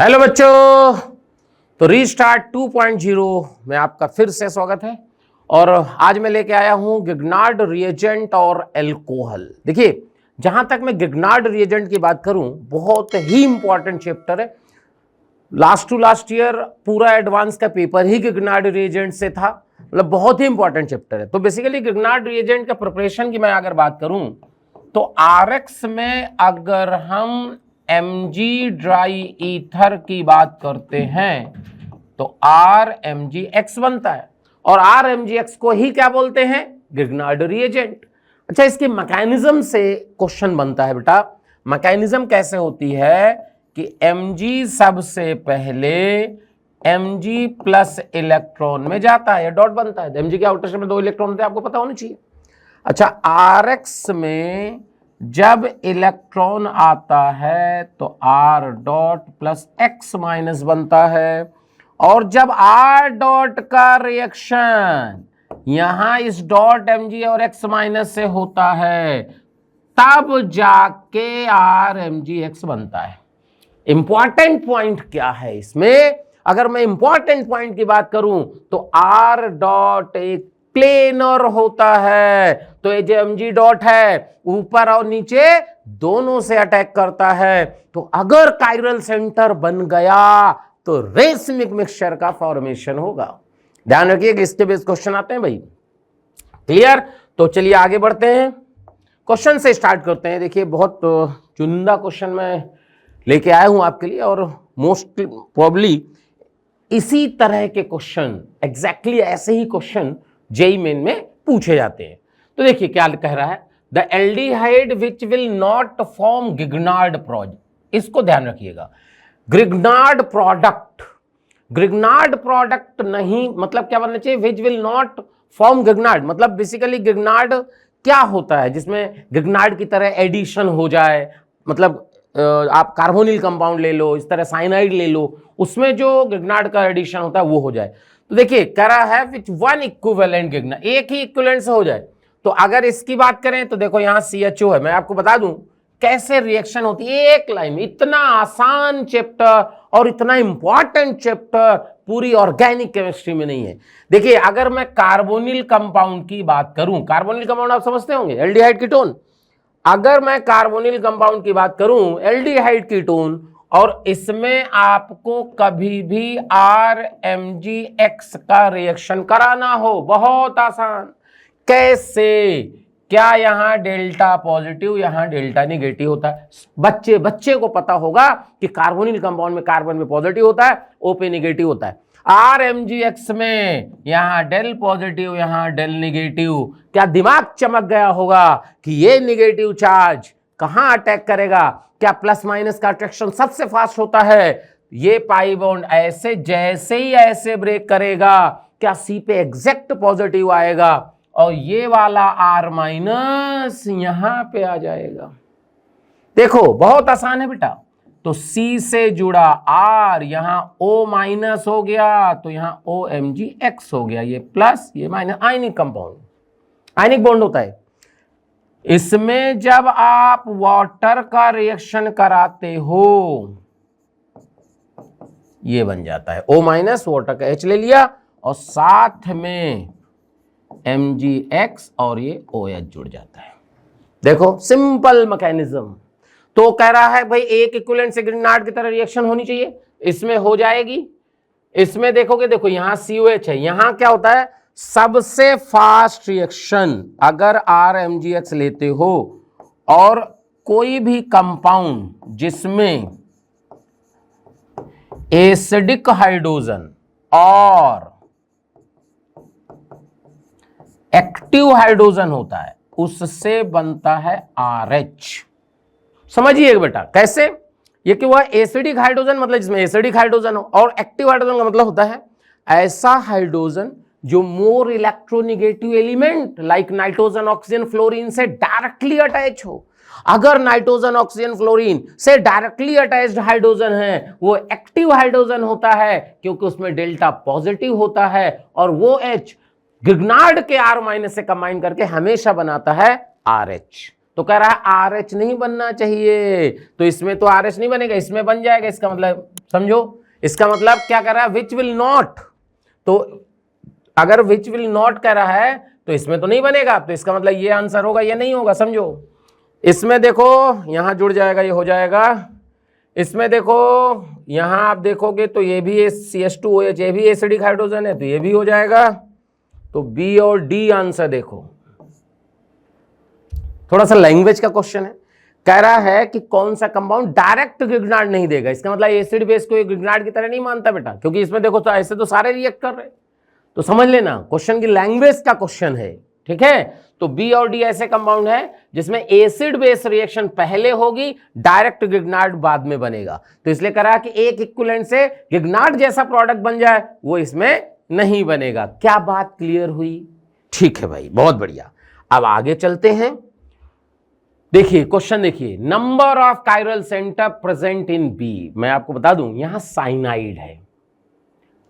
Hello बच्चों, तो restart 2.0 में आपका फिर से स्वागत है। और आज मैं लेके आया हूं गिग्नार्ड रिएजेंट और एल्कोहल। देखिए, जहां तक मैं गिग्नार्ड रिएजेंट की बात करूं, बहुत ही इंपॉर्टेंट चैप्टर है। लास्ट टू लास्ट ईयर पूरा एडवांस का पेपर ही गिग्नार्ड रिएजेंट से था, मतलब बहुत ही इंपॉर्टेंट चैप्टर है। तो बेसिकली गिग्नार्ड रिएजेंट का प्रिपरेशन की मैं अगर बात करूं तो आरएक्स में अगर हम Mg ड्राई ईथर की बात करते हैं तो RMgX बनता है, और RMgX को ही क्या बोलते हैं? गिग्नार्ड रिएजेंट। अच्छा, इसके मैकेनिज्म से क्वेश्चन बनता है बेटा। मैकेनिज्म कैसे होती है कि Mg सबसे पहले Mg प्लस इलेक्ट्रॉन में जाता है, डॉट बनता है। Mg के आउटर शेल में 2 इलेक्ट्रॉन होते हैं, आपको पता होना चाहिए। अच्छा, RX में जब इलेक्ट्रॉन आता है तो R dot plus X minus बनता है, और जब R डॉट का रिएक्शन यहां इस डॉट Mg और X माइनस से होता है तब जाके RMgX बनता है। इंपॉर्टेंट पॉइंट क्या है इसमें? अगर मैं इंपॉर्टेंट पॉइंट की बात करूं तो R डॉट एक प्लेनर होता है, तो ये जो Mg डॉट है ऊपर और नीचे दोनों से अटैक करता है। तो अगर कायरल सेंटर बन गया तो रेसमिक मिक्सचर का फॉर्मेशन होगा। ध्यान रखिए कि इसके बेस क्वेश्चन आते हैं भाई। क्लियर? तो चलिए आगे बढ़ते हैं, क्वेश्चन से स्टार्ट करते हैं। देखिए, बहुत चुनिंदा क्वेश्चन मैं लेके आया हूं आपके लिए, और मोस्ट प्रोबेबली इसी तरह के क्वेश्चन, एग्जैक्टली ऐसे ही क्वेश्चन जेई मेन में पूछे जाते हैं। तो देखिए क्या कह रहा है, the aldehyde which will not form Grignard product. इसको ध्यान रखिएगा, गिग्नार्ड प्रोडक्ट नहीं, मतलब क्या बनना चाहिए? विच विल नॉट फॉर्म गिग्नार्ड, मतलब बेसिकली गिग्नार्ड क्या होता है जिसमें गिग्नार्ड की तरह एडिशन हो जाए। मतलब आप कार्बोनिल कंपाउंड ले लो, इस तरह साइनाइड ले लो, उसमें जो गिग्नार्ड का एडिशन होता है वो हो जाए। तो देखिए कह रहा है विच वन इक्विवेलेंट गिग्नार्ड, एक ही इक्विवेलेंट से हो जाए। तो अगर इसकी बात करें तो देखो यहां CHO है। मैं आपको बता दूं कैसे रिएक्शन होती है एक लाइन में। इतना आसान चैप्टर और इतना इंपॉर्टेंट चैप्टर पूरी ऑर्गेनिक केमिस्ट्री में नहीं है। देखिए, अगर मैं कार्बोनिल कंपाउंड की बात करूं, कार्बोनिल कंपाउंड आप समझते होंगे, एल्डिहाइड कीटोन। अगर मैं कार्बोनिल कंपाउंड की बात करूं, एल्डिहाइड कीटोन, और इसमें आपको कभी भी RMgX का रिएक्शन कराना हो, बहुत आसान। कैसे? क्या यहां डेल्टा पॉजिटिव, यहां डेल्टा निगेटिव होता है। बच्चे को पता होगा कि कार्बोनिल कंपाउंड में कार्बन में पॉजिटिव होता है, O पे निगेटिव होता है। RMgX में यहां डेल पॉजिटिव, यहां डेल निगेटिव। क्या दिमाग चमक गया होगा कि ये निगेटिव चार्ज कहां अटैक करेगा? क्या प्लस माइनस का अट्रैक्शन सबसे फास्ट होता है? ये पाई बॉन्ड ऐसे जैसे ही ऐसे ब्रेक करेगा, क्या C पे एग्जैक्ट पॉजिटिव आएगा, और ये वाला R माइनस यहां पे आ जाएगा। देखो बहुत आसान है बेटा। तो C से जुड़ा R यहां O माइनस हो गया, तो यहां OMgX हो गया, ये प्लस ये minus. Ionic compound, ionic bond होता है। इसमें जब आप वाटर का रिएक्शन कराते हो ये बन जाता है O माइनस, वाटर का H ले लिया, और साथ में MgX और ये OH जुड़ जाता है। देखो सिंपल मैकेनिज्म। तो कह रहा है भाई एक इक्विवेलेंट से गिग्नार्ड की तरह रिएक्शन होनी चाहिए, इसमें हो जाएगी। इसमें देखोगे, देखो यहां COH है, यहां क्या होता है? सबसे फास्ट रिएक्शन अगर RMgX लेते हो और कोई भी कंपाउंड जिसमें एसिडिक हाइड्रोजन और एक्टिव हाइड्रोजन होता है, उससे बनता है RH। समझिए बेटा कैसे? ये कि वह एसिडिक हाइड्रोजन, मतलब जिसमें एसिडिक हाइड्रोजन हो, और एक्टिव हाइड्रोजन का मतलब होता है ऐसा हाइड्रोजन जो more electronegative element like nitrogen, oxygen, fluorine से डायरेक्टली अटैच हो। अगर नाइट्रोजन, ऑक्सीजन, फ्लोरीन से डायरेक्टली अटैच्ड हाइड्रोजन है वो एक्टिव हाइड्रोजन होता है, क्योंकि उसमें डेल्टा पॉजिटिव होता है, और वो H गिग्नार्ड के R माइनस से कंबाइन करके हमेशा बनाता है RH। तो कह रहा है RH नहीं बनना चाहिए, तो इसमें तो RH नहीं बनेगा, इसमें बन जाएगा। इसका मतलब समझो, इसका मतलब क्या कर रहा है, विच विल नॉट। तो अगर विच विल नॉट कह रहा है तो इसमें तो नहीं बनेगा, तो इसका मतलब ये आंसर होगा, ये नहीं होगा। समझो, इसमें देखो यहां जुड़ जाएगा, ये हो जाएगा। इसमें देखो यहां आप देखोगे तो ये भी CH2OH, ये भी एसिडिक हाइड्रोजन है, तो ये भी हो जाएगा। तो B और D आंसर देखो। थोड़ा सा लैंग्वेज का क्वेश्चन है, कह रहा है कि कौन सा कंपाउंड डायरेक्ट गिगनार्ड नहीं देगा। इसका मतलब एसिड बेस को गिगनार्ड की तरह नहीं मानता बेटा, क्योंकि इसमें देखो तो ऐसे तो सारे रिएक्ट कर रहे हैं। तो समझ लेना, क्वेश्चन की लैंग्वेज का क्वेश्चन है, ठीक है। तो बी और डी ऐसे कंपाउंड है जिसमें एसिड बेस रिएक्शन पहले होगी, डायरेक्ट गिगनार्ड बाद में बनेगा। तो इसलिए करा कि एक इक्विवेलेंट से गिगनार्ड जैसा प्रोडक्ट बन जाए, वो इसमें नहीं बनेगा। क्या बात क्लियर हुई? ठीक है भाई, बहुत बढ़िया। अब आगे चलते हैं। देखिए क्वेश्चन देखिए, number of chiral centre present in B. मैं आपको बता दूं यहां साइनाइड है।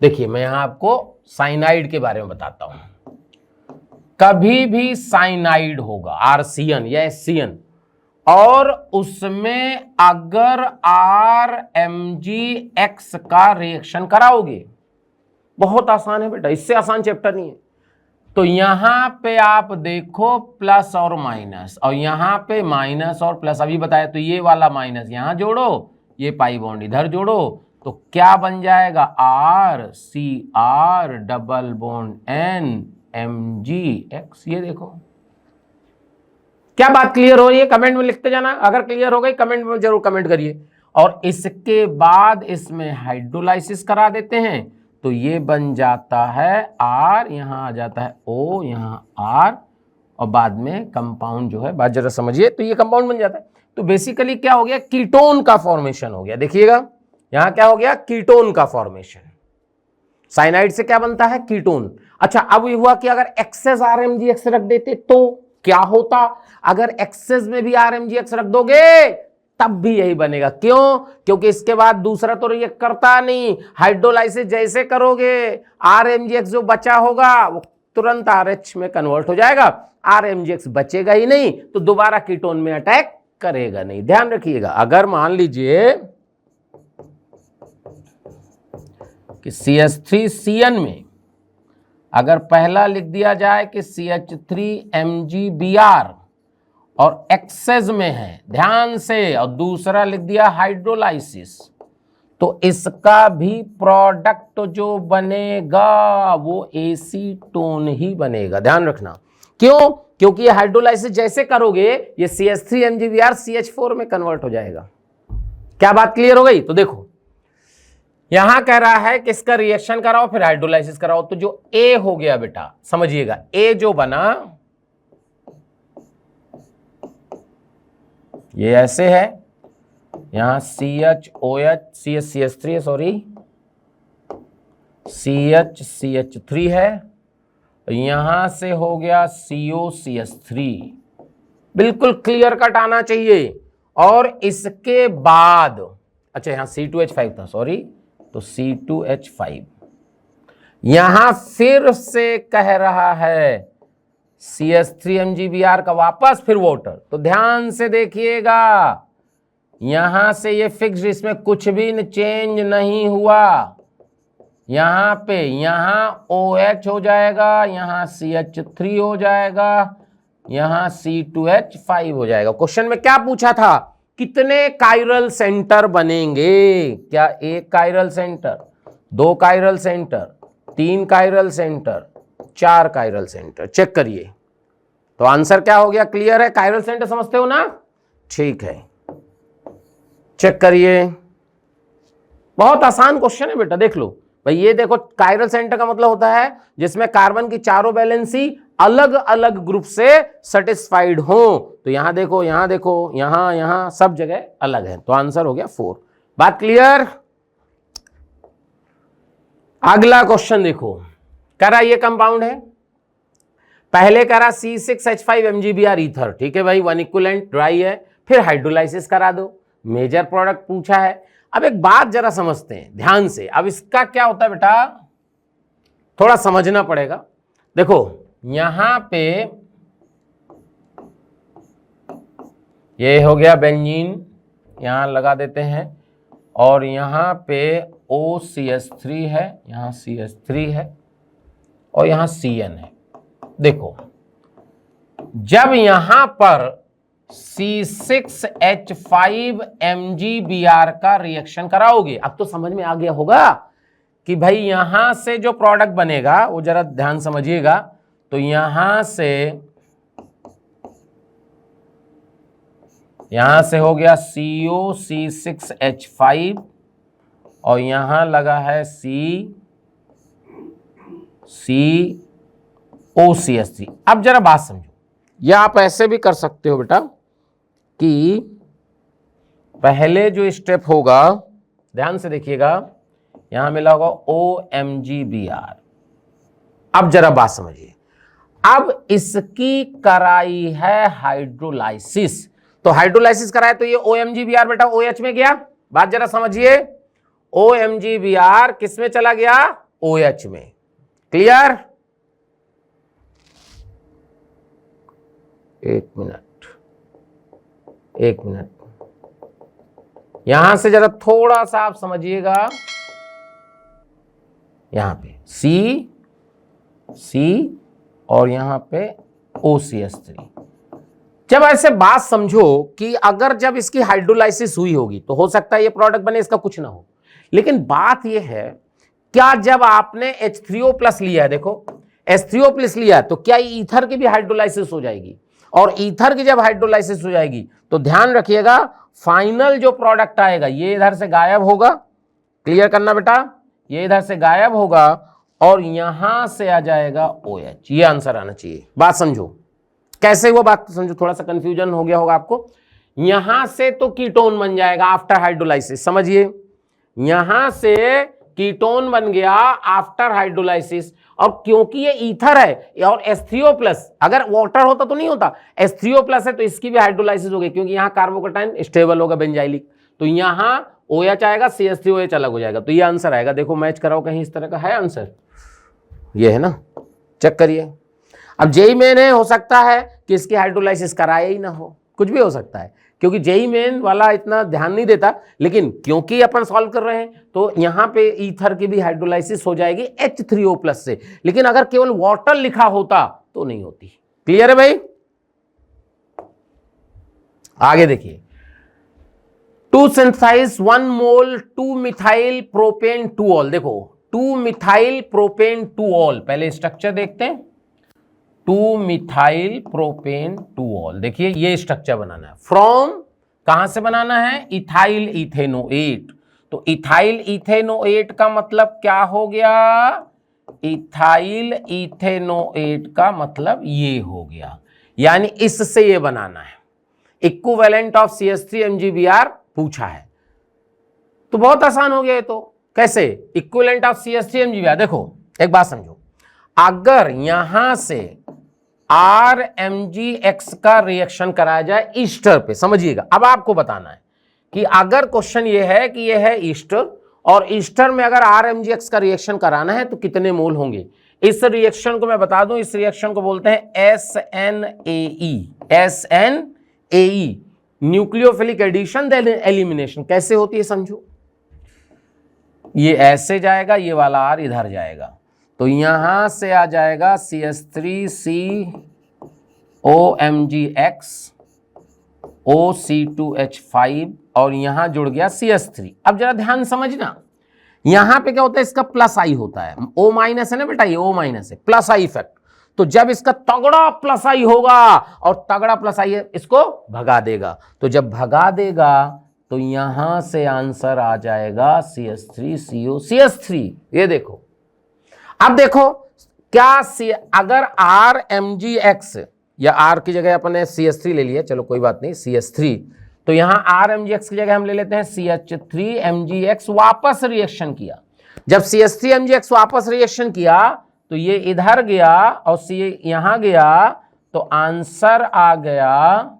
देखिए मैं यहां आपको साइनाइड के बारे में बताता हूं। कभी भी साइनाइड होगा RCN या SCN, और उसमें अगर RMgX का रिएक्शन कराओगे, बहुत आसान है बेटा, इससे आसान चैप्टर नहीं है। तो यहां पे आप देखो प्लस और माइनस, और यहां पे माइनस और प्लस अभी बताया, तो ये वाला माइनस यहां जोड़ो, ये पाई बॉन्ड इधर जोड़ो, तो क्या बन जाएगा, RCR डबल बॉन्ड NMgX। ये देखो, क्या बात क्लियर हो रही है? कमेंट में लिखते जाना, अगर क्लियर हो गई कमेंट में जरूर कमेंट करिए। और इसके बाद इसमें हाइड्रोलाइसिस करा देते हैं, तो ये बन जाता है R, यहां आ जाता है O, यहां R, और बाद में कंपाउंड जो है, बात जरा समझिए, तो ये कंपाउंड बन जाता है। तो बेसिकली क्या हो गया, कीटोन का फॉर्मेशन हो गया। देखिएगा यहां क्या हो गया, कीटोन का फॉर्मेशन। साइनाइड से क्या बनता है, कीटोन। अच्छा, अब ये हुआ कि अगर एक्सेस RMgX रख देते तो क्या होता? अगर एक्सेस में भी RMgX रख दोगे तब भी यही बनेगा। क्यों? क्योंकि इसके बाद दूसरा तो रिएक्ट करता नहीं। हाइड्रोलाइसिस जैसे करोगे, RMgX जो बचा होगा वो तुरंत RH में कन्वर्ट हो जाएगा, RMgX बचेगा ही नहीं, तो दोबारा कीटोन में अटैक करेगा नहीं। ध्यान रखिएगा, अगर मान लीजिए कि CH3CN में अगर पहला लिख दिया जाए कि CH3MgBr और एक्सेस में है, ध्यान से, और दूसरा लिख दिया हाइड्रोलाइसिस, तो इसका भी प्रोडक्ट जो बनेगा वो एसीटोन ही बनेगा। ध्यान रखना, क्यों? क्योंकि ये हाइड्रोलाइसिस जैसे करोगे ये CH3MgBr CH4 में कन्वर्ट हो जाएगा। क्या बात क्लियर हो गई? तो देखो यहां कह रहा है कि इसका रिएक्शन कराओ फिर हाइड्रोलाइसिस कराओ, तो जो A हो गया बेटा, समझिएगा, A जो बना ये ऐसे है, यहां CHOH CH3 है, सॉरी CH3 है, यहां से हो गया COCH3। बिल्कुल क्लियर कट आना चाहिए। और इसके बाद अच्छा यहां C2H5 था, सॉरी, तो C2H5 यहां फिर से कह रहा है CH3MgBr का वापस फिर वाटर। तो ध्यान से देखिएगा, यहां से ये फिक्स्ड, इसमें कुछ भी चेंज नहीं हुआ। यहां पे यहां OH हो जाएगा, यहां CH3 हो जाएगा, यहां C2H5 हो जाएगा। क्वेश्चन में क्या पूछा था, कितने कायरल सेंटर बनेंगे? क्या एक कायरल सेंटर, दो कायरल सेंटर, तीन कायरल सेंटर, चार कायरल सेंटर? चेक करिए। तो आंसर क्या हो गया, क्लियर है? कायरल सेंटर समझते हो ना? ठीक है, चेक करिए। बहुत आसान क्वेश्चन है बेटा, देख लो भाई। ये देखो, कायरल सेंटर का मतलब होता है जिसमें कार्बन की चारों वैलेंसी अलग अलग ग्रुप से सेटिस्फाइड हो। तो यहां देखो, यहां देखो, यहां यहां सब जगह अलग है, तो आंसर हो गया 4। बात क्लियर? अगला क्वेश्चन देखो, कह रहा ये कंपाउंड है, पहले करा C6H5MgBr ईथर, ठीक है भाई, वन इक्विवेलेंट ड्राई है, फिर हाइड्रोलाइसिस करा दो, मेजर प्रोडक्ट पूछा है। अब एक बात जरा समझते हैं ध्यान से। अब इसका क्या होता है बेटा, थोड़ा समझना पड़ेगा। देखो यहां पे ये हो गया बेंजीन, यहां लगा देते हैं, और यहां पे OCH3 है, यहां CH3 है, और यहां CN है। देखो जब यहां पर C6H5MgBr का रिएक्शन कराओगे, अब तो समझ में आ गया होगा कि भाई यहां से जो प्रोडक्ट बनेगा वो जरा ध्यान समझिएगा। तो यहां से हो गया COC6H5 और यहां लगा है COCH3। अब जरा बात समझो, या आप ऐसे भी कर सकते हो बेटा कि पहले जो स्टेप होगा, ध्यान से देखिएगा, यहां मिला होगा OMgBr। अब जरा बात समझिए, अब इसकी कराई है हाइड्रोलाइसिस, तो हाइड्रोलाइसिस कराए तो ये OMgBr बेटा OH में गया। बात जरा समझिए, OMgBr किस में चला गया? OH में। क्लियर? एक मिनट, यहां से जरा थोड़ा सा आप समझिएगा, यहां पे C और यहां पे OCH3। जब ऐसे बात समझो कि अगर जब इसकी हाइड्रोलाइसिस हुई होगी तो हो सकता है ये प्रोडक्ट बने, इसका कुछ ना हो। लेकिन बात ये है, क्या जब आपने H3O+ लिया है, देखो H3O+ लिया है, तो क्या ईथर की भी हाइड्रोलाइसिस हो जाएगी? और ईथर की जब हाइड्रोलाइसिस हो जाएगी तो ध्यान रखिएगा, फाइनल जो प्रोडक्ट आएगा ये इधर से गायब होगा। क्लियर करना बेटा, ये इधर से गायब होगा और यहां से आ जाएगा OH। ये आंसर आना चाहिए। बात समझो, कैसे वो बात समझो, थोड़ा सा कंफ्यूजन हो गया होगा आपको। यहां से तो कीटोन बन जाएगा आफ्टर हाइड्रोलाइसिस, समझिए, यहां से कीटोन बन गया आफ्टर हाइड्रोलाइसिस। और क्योंकि ये ईथर है और H3O+, अगर वाटर होता तो नहीं होता, H3O+ है तो इसकी भी हाइड्रोलाइसिस हो गई, क्योंकि यहां कार्बोकैटायन स्टेबल होगा बेंजाइलिक, तो यहां OH आएगा, CH3OH अलग हो जाएगा। तो ये आंसर आएगा। देखो मैच कराओ कहीं, इस तरह का है आंसर, ये है ना, चेक करिए। अब जेई मेन है, हो सकता है कि इसकी हाइड्रोलाइसिस कराया ही ना हो, कुछ भी हो सकता है, क्योंकि जेई मेन वाला इतना ध्यान नहीं देता, लेकिन क्योंकि अपन सॉल्व कर रहे हैं तो यहां पे ईथर की भी हाइड्रोलाइसिस हो जाएगी H3O+ से। लेकिन अगर केवल वाटर लिखा होता तो नहीं होती। क्लियर है भाई? आगे देखिए, टू सिंथेसाइज 1 मोल 2-मिथाइल प्रोपेन 2-ऑल। देखो 2-मिथाइल प्रोपेन 2-ऑल, पहले स्ट्रक्चर देखते हैं। 2-मिथाइल प्रोपेन 2-ऑल, देखिए ये स्ट्रक्चर बनाना है। फ्रॉम कहां से बनाना है? Ethyl ethanoate. तो इथाइल इथेनोएट का मतलब क्या हो गया? इथाइल इथेनोएट का मतलब ये हो गया, यानी इससे ये बनाना है। इक्विवेलेंट ऑफ CH3MgBr पूछा है, तो बहुत आसान हो गया। तो कैसे इक्विवेलेंट ऑफ CH3MgBr? देखो एक बात समझो, अगर यहां से RMgX का रिएक्शन कराया जाए ईस्टर पे, समझिएगा, अब आपको बताना है कि अगर क्वेश्चन ये है कि ये है ईस्टर, और ईस्टर में अगर RMgX का रिएक्शन कराना है तो कितने मोल होंगे। इस रिएक्शन को मैं बता दूं, इस रिएक्शन को बोलते हैं SNAE, nucleophilic addition then elimination. कैसे होती है समझो, ये ऐसे जाएगा, ये वाला R इधर जाएगा, तो यहां से आ जाएगा CH3COMgX OC2H5 और यहां जुड़ गया CH3। अब जरा ध्यान समझना, यहां पे क्या होता है, इसका प्लस आई होता है, O- है ना बेटा, ये O- है, प्लस आई इफेक्ट। तो जब इसका तगड़ा प्लस आई होगा और तगड़ा प्लस आई इसको भगा देगा, तो जब भगा देगा तो यहां से आंसर आ जाएगा CH3COCH3। ये देखो, अब देखो क्या अगर RMgX, या R की जगह अपन ने CH3 ले लिया, चलो कोई बात नहीं, CH3, तो यहां RMgX की जगह हम ले लेते हैं CH3MgX। वापस रिएक्शन किया, जब CH3MgX वापस रिएक्शन किया तो ये इधर गया और C यहां गया, तो आंसर आ गया,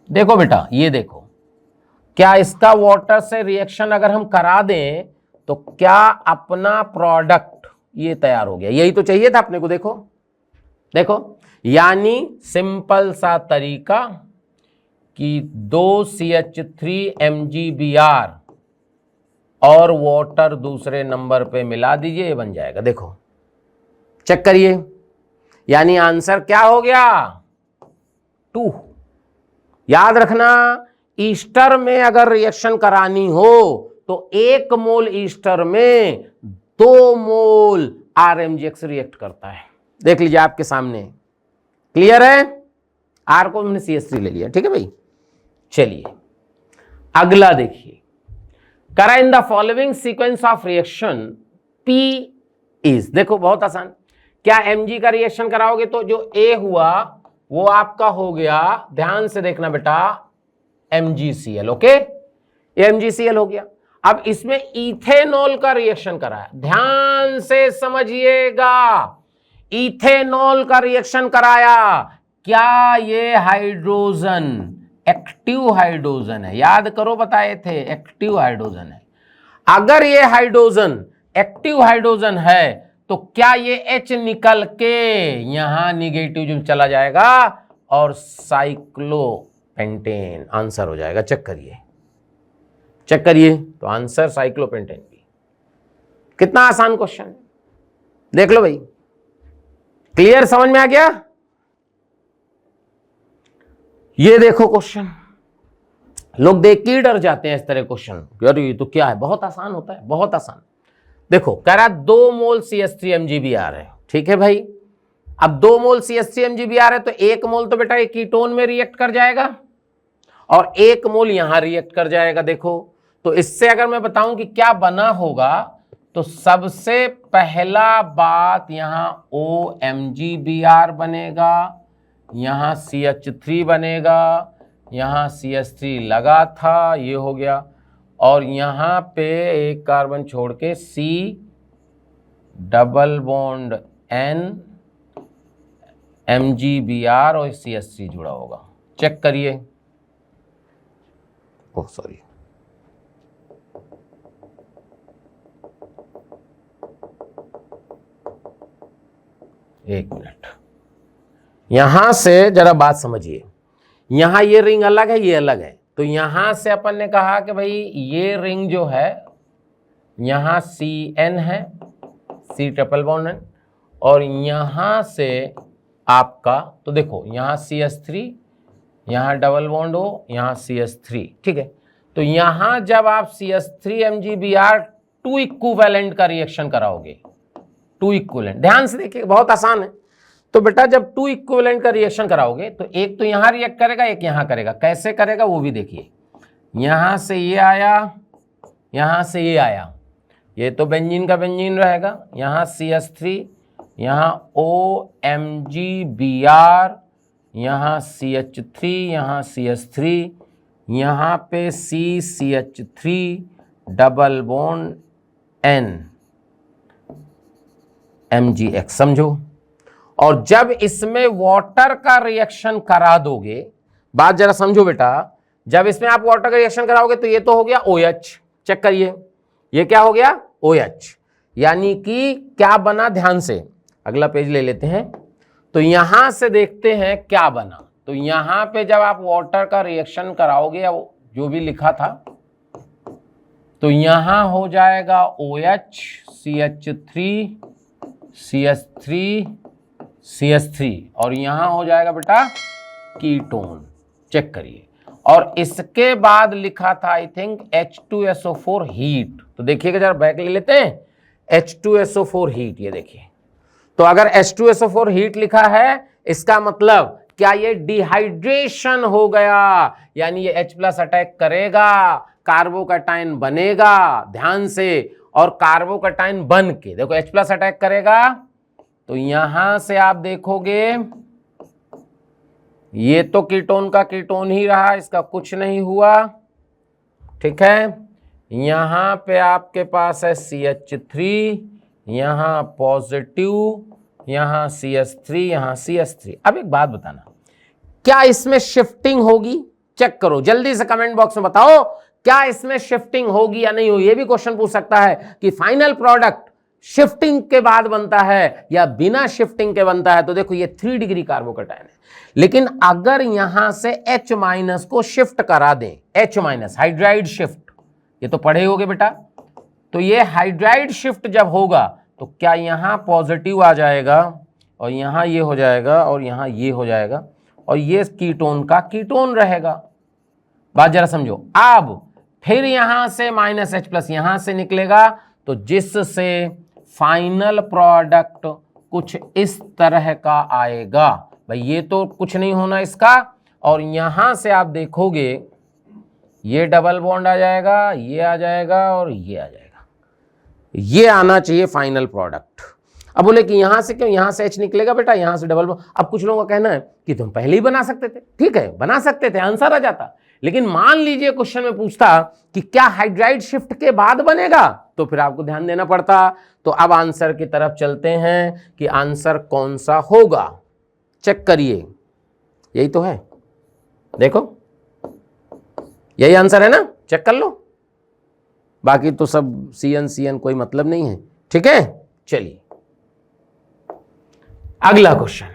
देखो बेटा ये देखो, क्या इसका वाटर से रिएक्शन अगर हम करा दें तो क्या अपना प्रोडक्ट ये तैयार हो गया। यही तो चाहिए था अपने को। देखो देखो, यानी सिंपल सा तरीका कि 2CH3 MgBr और वाटर दूसरे नंबर पे मिला दीजिए, ये बन जाएगा। देखो चेक करिए, यानी आंसर क्या हो गया? 2। याद रखना, ईस्टर में अगर रिएक्शन करानी हो तो 1 मोल ईस्टर में 2 मोल RMgX रिएक्ट करता है। देख लीजिए आपके सामने, क्लियर है? R को हमने CH3 ले लिया, ठीक है भाई। चलिए अगला देखिए, करा इन the following sequence of reaction P is, देखो बहुत आसान, क्या Mg का रिएक्शन कराओगे तो जो A हुआ वो आपका हो गया, ध्यान से देखना बेटा, MgCl। ओके, MgCl हो गया। अब इसमें इथेनॉल का रिएक्शन कराया, ध्यान से समझिएगा, इथेनॉल का रिएक्शन कराया। क्या ये हाइड्रोजन एक्टिव हाइड्रोजन है? याद करो, बताए थे एक्टिव हाइड्रोजन है। अगर ये हाइड्रोजन एक्टिव हाइड्रोजन है तो क्या ये H निकल के यहां निगेटिव जो चला जाएगा और साइक्लोपेंटेन आंसर हो जाएगा। चेक करिए, चेक करिए, तो आंसर साइक्लोपेंटेन भी। कितना आसान क्वेश्चन है, देख लो भाई। क्लियर, समझ में आ गया? ये देखो क्वेश्चन, लोग देख के ही डर जाते हैं इस तरह क्वेश्चन, यार ये तो क्या है, बहुत आसान होता है, बहुत आसान। देखो कह रहा 2 मोल CH3 MgBr है, ठीक है भाई। अब 2 मोल CH3 MgBr है तो 1 मोल तो बेटा एक कीटोन में रिएक्ट कर जाएगा और 1 मोल यहां रिएक्ट कर जाएगा। देखो, तो इससे अगर मैं बताऊं कि क्या बना होगा, तो सबसे पहला बात यहां OMgBr बनेगा, यहां CH3 बनेगा, यहां CH3 लगा था, ये हो गया, और यहां पे एक कार्बन छोड़ के C double bond N MgBr और CH3 जुड़ा होगा। चेक करिए, ओह सॉरी, एक मिनट, यहां से जरा बात समझिए। यहां ये रिंग अलग है, ये अलग है, तो यहां से अपन ने कहा कि भाई ये रिंग जो है यहां CN है, C ट्रिपल बॉन्ड N, और यहां से आपका, तो देखो यहां CH3, यहां डबल बॉन्ड O, यहां CH3, ठीक है। तो यहां जब आप CH3 MgBr 2 इक्विवेलेंट का रिएक्शन कराओगे, 2 इक्विवेलेंट, ध्यान से देखिए बहुत आसान है। तो बेटा जब 2 इक्विवेलेंट का रिएक्शन कराओगे तो एक तो यहां रिएक्ट करेगा, एक यहां करेगा। कैसे करेगा वो भी देखिए, यहां से ये आया, यहां से ये आया, ये तो बेंजीन का बेंजीन रहेगा, यहां CH3, यहां OMgBr, यहां CH3, यहां CH3, यहां पे CCH3 double bond N MgX, समझो। और जब इसमें वाटर का रिएक्शन करा दोगे, बात जरा समझो बेटा, जब इसमें आप वाटर का रिएक्शन कराओगे तो ये तो हो गया OH। चेक करिए, ये क्या हो गया? OH। यानी कि क्या बना, ध्यान से अगला पेज ले लेते हैं, तो यहां से देखते हैं क्या बना। तो यहां पे जब आप वाटर का रिएक्शन कराओगे, या जो भी लिखा था, तो यहां हो जाएगा OH CH3 CH3 CH3, और यहां हो जाएगा बेटा कीटोन। चेक करिए, और इसके बाद लिखा था आई थिंक H2SO4 हीट। तो देखिएगा जरा बैक ले लेते हैं, H2SO4 हीट, ये देखिए। तो अगर H2SO4 हीट लिखा है, इसका मतलब क्या ये डिहाइड्रेशन हो गया, यानी ये H+ अटैक करेगा, कार्बोकैटायन बनेगा, ध्यान से, और कार्बोकैटायन बन के देखो H+ अटैक करेगा, तो यहां से आप देखोगे ये तो कीटोन का कीटोन ही रहा, इसका कुछ नहीं हुआ, ठीक है। यहां पे आपके पास है CH3, यहां पॉजिटिव, यहां CH3, यहां CH3। अब एक बात बताना, क्या इसमें शिफ्टिंग होगी? चेक करो जल्दी से, कमेंट बॉक्स में बताओ क्या इसमें शिफ्टिंग होगी या नहीं होगी। ये भी क्वेश्चन पूछ सकता है कि फाइनल प्रोडक्ट शिफ्टिंग के बाद बनता है या बिना शिफ्टिंग के बनता है, तो देखो ये 3 डिग्री कार्बोकैटायन है। लेकिन अगर यहां से H माइनस को शिफ्ट करा दें, H माइनस हाइड्राइड शिफ्ट, ये तो पढ़े होगे बेटा, तो ये हाइड्राइड शिफ्ट जब होगा तो क्या यहां पॉजिटिव आ जाएगा और यहां ये हो जाएगा और यहां ये हो जाएगा और ये कीटोन का कीटोन रहेगा। बात जरा समझो। अब फिर यहां से माइनस H प्लस यहां से निकलेगा, तो जिससे फाइनल प्रोडक्ट कुछ इस तरह का आएगा। भाई ये तो कुछ नहीं होना इसका, और यहां से आप देखोगे ये डबल बॉन्ड आ जाएगा, ये आ जाएगा और ये आ जाएगा। ये आना चाहिए फाइनल प्रोडक्ट। अब बोले कि यहां से क्यों, यहां से H निकलेगा बेटा, यहां से डबल बॉन्ड। अब कुछ लोगों का कहना है कि तुम पहले ही बना सकते थे। ठीक है, बना सकते थे, आंसर आ जाता। लेकिन मान लीजिए क्वेश्चन में पूछता कि क्या हाइड्राइड शिफ्ट के बाद बनेगा, तो फिर आपको ध्यान देना पड़ता। तो अब आंसर की तरफ चलते हैं कि आंसर कौन सा होगा। चेक करिए, यही तो है, देखो यही आंसर है ना, चेक कर लो। बाकी तो सब CN कोई मतलब नहीं है। ठीक है, चलिए अगला क्वेश्चन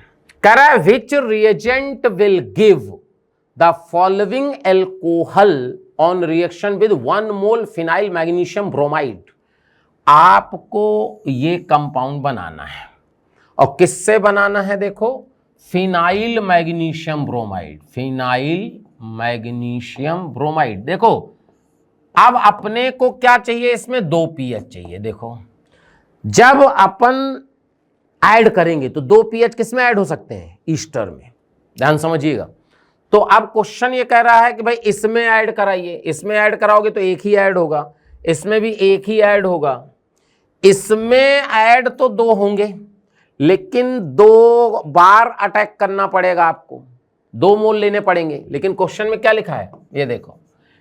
कह रहा है which reagent will give the following alcohol on reaction with 1 mole phenyl magnesium bromide. आपको ये कंपाउंड बनाना है और किससे बनाना है, देखो phenyl magnesium bromide, phenyl magnesium bromide. देखो अब अपने को क्या चाहिए, इसमें 2 pH चाहिए। देखो जब अपन ऐड करेंगे तो 2 pH किस में ऐड हो सकते हैं, ईस्टर में, ध्यान समझिएगा। तो अब क्वेश्चन ये कह रहा है कि भाई इसमें ऐड कराइए, इसमें ऐड कराओगे तो एक ही ऐड होगा, इसमें भी एक ही ऐड होगा। इसमें ऐड तो 2 होंगे, लेकिन 2 बार अटैक करना पड़ेगा आपको, 2 मोल लेने पड़ेंगे। लेकिन क्वेश्चन में क्या लिखा है ये देखो,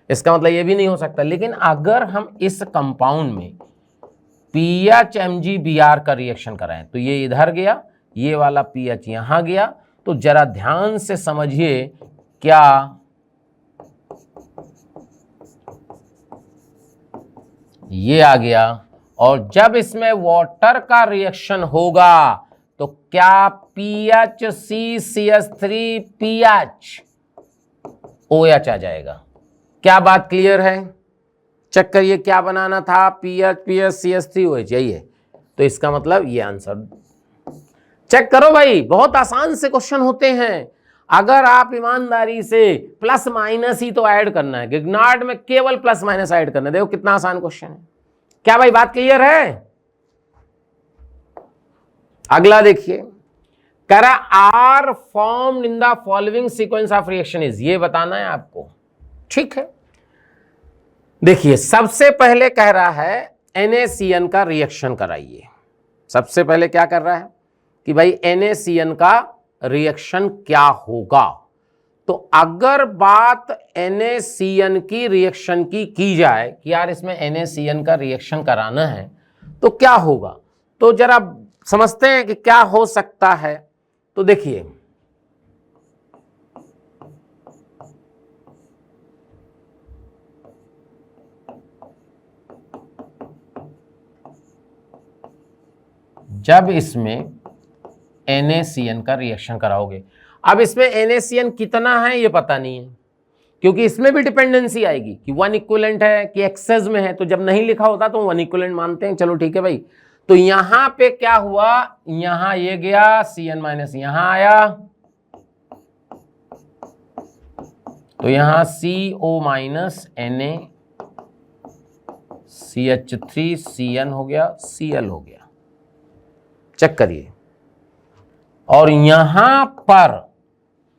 इसका मतलब ये भी नहीं हो सकता। लेकिन अगर हम इस कंपाउंड में PH MgBr का रिएक्शन कराएं तो ये इधर गया, ये वाला PH यहां गया, तो जरा ध्यान से समझिए क्या ये आ गया। और जब इसमें वाटर का रिएक्शन होगा तो क्या PHCCH3PH OH आ जाएगा। क्या बात क्लियर है, चेक करिए क्या बनाना था, PHCH3OH, यही है। तो इसका मतलब ये आंसर चेक करो भाई, बहुत आसान से क्वेश्चन होते हैं। अगर आप ईमानदारी से प्लस माइनस ही तो ऐड करना है, गिग्नार्ड में केवल प्लस माइनस ऐड करना है। देखो कितना आसान क्वेश्चन है। क्या भाई बात क्लियर है। अगला देखिए, कह रहा are formed in the following sequence of reaction is, ये बताना है आपको। ठीक है, देखिए सबसे पहले कह रहा है NaCN का रिएक्शन कराइए। सबसे पहले क्या कर रहा है कि भाई NaCN का रिएक्शन क्या होगा। तो अगर बात NaCN की रिएक्शन की जाए कि यार इसमें NaCN का रिएक्शन कराना है तो क्या होगा, तो जरा समझते हैं कि क्या हो सकता है। तो देखिए जब इसमें NaCN का रिएक्शन कराओगे, अब इसमें NaCN कितना है ये पता नहीं है, क्योंकि इसमें भी डिपेंडेंसी आएगी कि 1 इक्विवेलेंट है कि एक्सेस में है। तो जब नहीं लिखा होता तो 1 इक्विवेलेंट मानते हैं, चलो ठीक है भाई। तो यहां पे क्या हुआ, यहां ये गया CN माइनस यहां आया, तो यहां CO minus Na CH3 CN हो गया, Cl हो गया। चेक करिए, और यहां पर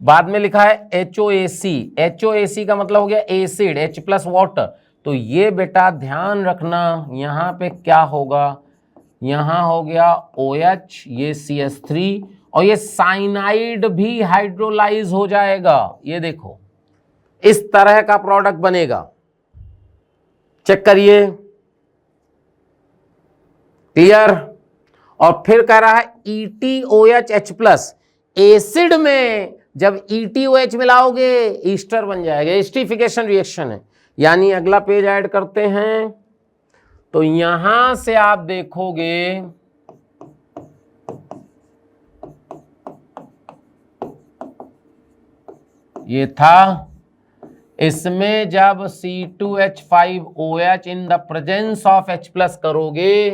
बाद में लिखा है HOAC, HOAC का मतलब हो गया एसिड, H प्लस वाटर। तो ये बेटा ध्यान रखना, यहां पे क्या होगा, यहां हो गया OH, ये CH3, और ये साइनाइड भी हाइड्रोलाइज हो जाएगा। ये देखो इस तरह का प्रोडक्ट बनेगा। चेक करिए, क्लियर। और फिर कह रहा है ETOH H प्लस, एसिड में जब ETOH मिलाओगे ईस्टर बन जाएगा, एस्टिफिकेशन रिएक्शन है। यानी अगला पेज ऐड करते हैं तो यहां से आप देखोगे ये था, इसमें जब C2H5OH in the presence of H+ करोगे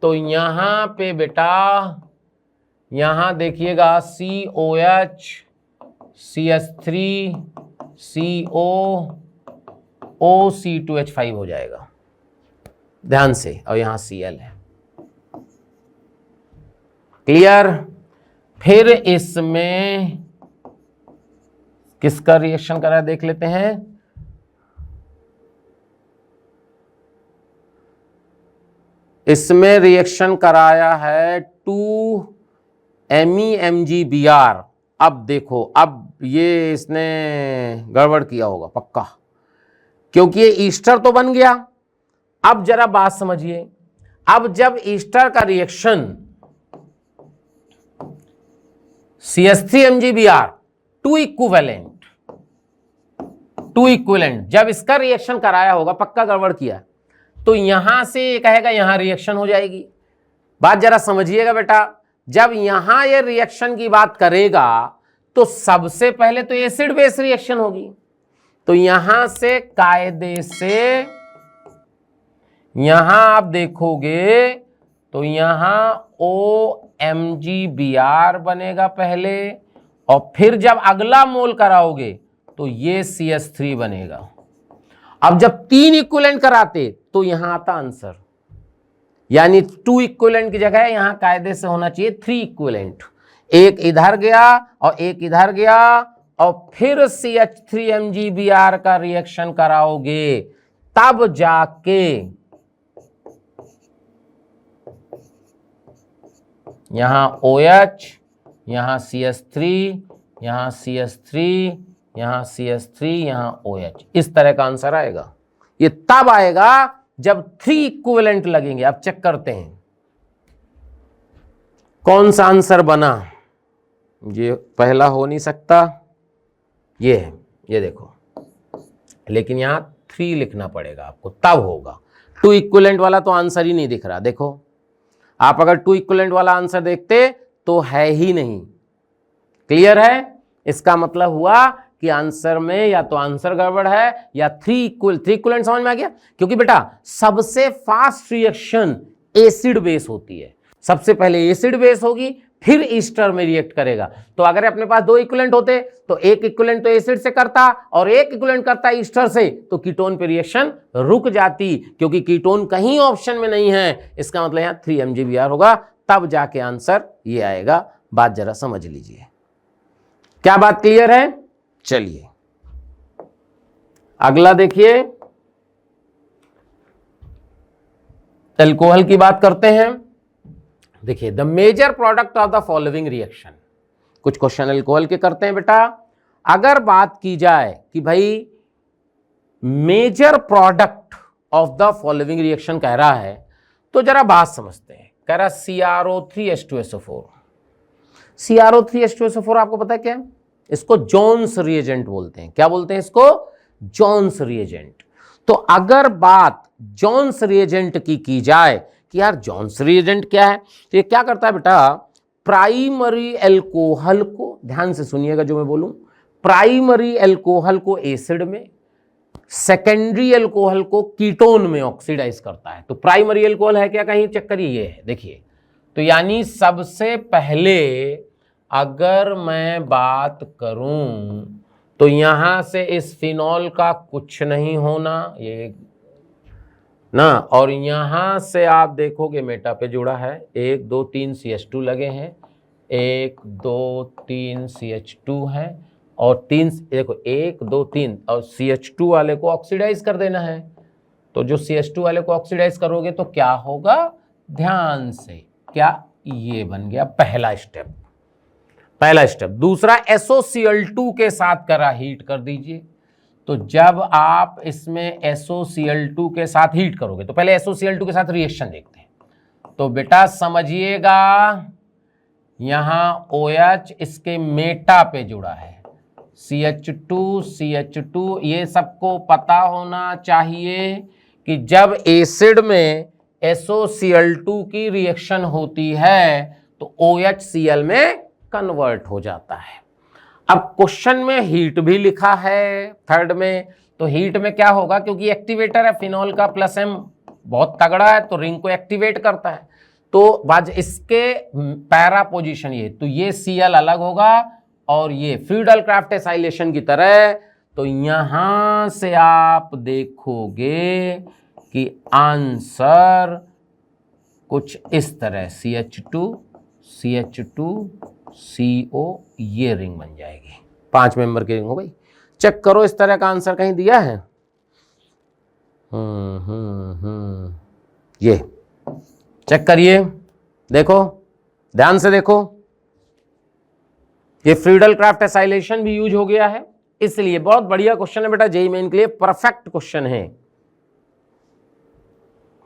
तो यहां पे बेटा, यहां देखिएगा COH CH3 CO OC2H5 हो जाएगा ध्यान से, और यहां Cl है। क्लियर? फिर इसमें किसका रिएक्शन करा है देख लेते हैं। इसमें रिएक्शन कराया है 2MEmgBr। अब देखो, अब ये इसने गड़बड़ किया होगा पक्का, क्योंकि ये ईस्टर तो बन गया। अब जरा बात समझिए, अब जब ईस्टर का रिएक्शन CH3MgBr टू इक्विवेलेंट जब इसका रिएक्शन कराया होगा, पक्का गड़बड़ किया, तो यहां से ये कहेगा यहां रिएक्शन हो जाएगी। बात जरा समझिएगा बेटा, जब यहां ये रिएक्शन की बात करेगा तो सबसे पहले तो एसिड बेस रिएक्शन होगी, तो यहां से कायदे से यहां आप देखोगे तो यहां OMgBr बनेगा पहले, और फिर जब अगला मोल कराओगे तो ये CH3 बनेगा। अब जब 3 इक्विवेलेंट कराते तो यहां आता आंसर, यानी 2 इक्विवेलेंट की जगह यहां कायदे से होना चाहिए 3 इक्विवेलेंट। एक इधर गया और एक इधर गया, और फिर CH3MgBr का रिएक्शन कराओगे, तब जाके यहां OH, यहां CH3, यहां CH3, यहां CH3, यहां OH, इस तरह का आंसर आएगा। ये तब आएगा जब 3 इक्विवेलेंट लगेंगे। अब चेक करते हैं कौन सा आंसर बना। ये पहला हो नहीं सकता, ये है, ये देखो, लेकिन यहां 3 लिखना पड़ेगा आपको, तब होगा। 2 इक्विवेलेंट वाला तो आंसर ही नहीं दिख रहा। देखो, आप अगर 2 इक्विवेलेंट वाला आंसर देखते तो है ही नहीं। क्लियर है? इसका मतलब हुआ कि आंसर में या तो आंसर गड़बड़ है या 3 इक्विवेलेंट समझ में आ गया। क्योंकि बेटा सबसे फास्ट रिएक्शन एसिड बेस होती है, सबसे पहले एसिड बेस होगी, फिर ईस्टर में रिएक्ट करेगा। तो अगर अपने पास 2 इक्विवेलेंट होते तो एक इक्विवेलेंट तो एसिड से करता और एक इक्विवेलेंट करता ईस्टर से, तो कीटोन पे रिएक्शन रुक जाती, क्योंकि कीटोन कहीं ऑप्शन में नहीं है। इसका मतलब यहां 3MgBr होगा, तब जाके आंसर ये आएगा। बात जरा समझ लीजिए, क्या बात क्लियर है? चलिए अगला देखिए, अल्कोहल की बात करते हैं। देखिए, the major product of the following reaction, कुछ क्वेश्चन अल्कोहल के करते हैं बेटा। अगर बात की जाए कि भाई major product of the following reaction कह रहा है, तो जरा बात समझते हैं। कह रहा CrO3H2SO4। CrO3H2SO4 आपको पता है क्या है? इसको जोन्स रिएजेंट बोलते हैं। क्या बोलते हैं इसको? Jones reagent. तो अगर बात जोन्स रिएजेंट की जाए कि यार जोन्स रिएजेंट क्या है, तो ये क्या करता है बेटा, प्राइमरी एल्कोहल को, ध्यान से सुनिएगा जो मैं बोलूं, प्राइमरी एल्कोहल को एसिड में, सेकेंडरी एल्कोहल को कीटोन में ऑक्सीडाइज करता है। तो प्राइमरी एल्कोहल है क्या, कहीं चेक करिए, ये है, देखिए। तो यानी सबसे पहले अगर मैं बात करूं तो यहां से इस फिनॉल का कुछ नहीं होना, ये ना, और यहां से आप देखोगे मेटा पे जुड़ा है, 1 2 3 CH2 लगे हैं, 1 2 3 CH2 है, और 3 देखो 1 2 3, और CH2 वाले को ऑक्सीडाइज कर देना है। तो जो CH2 वाले को ऑक्सीडाइज करोगे तो क्या होगा, ध्यान से, क्या ये बन गया पहला स्टेप, पहला स्टेप। दूसरा, SOCl2 के साथ करा हीट कर दीजिए। तो जब आप इसमें SOCl2 के साथ हीट करोगे, तो पहले SOCl2 के साथ रिएक्शन देखते हैं। तो बेटा समझिएगा, यहां OH इसके मेटा पे जुड़ा है, CH2 CH2, ये सबको पता होना चाहिए कि जब एसिड में SOCl2 की रिएक्शन होती है तो OHCl में कन्वर्ट हो जाता है। अब क्वेश्चन में हीट भी लिखा है थर्ड में, तो हीट में क्या होगा, क्योंकि एक्टिवेटर है फिनॉल का प्लस M बहुत तगड़ा है तो रिंग को एक्टिवेट करता है, तो बाज इसके पैरा पोजीशन ये, तो ये Cl अलग होगा और ये फ्रीडल क्राफ्ट एसाइलेशन की तरह, तो यहां से आप देखोगे कि आंसर कुछ इस तरह CH2 CH2 CO ये रिंग बन जाएगी, 5 मेंबर की रिंग हो गई। चेक करो इस तरह का आंसर कहीं दिया है? ये चेक करिए, देखो ध्यान से देखो, ये फ्रीडल क्राफ्ट एसाइलेशन भी यूज हो गया है, इसलिए बहुत बढ़िया क्वेश्चन है बेटा, जेईई मेन के लिए परफेक्ट क्वेश्चन है।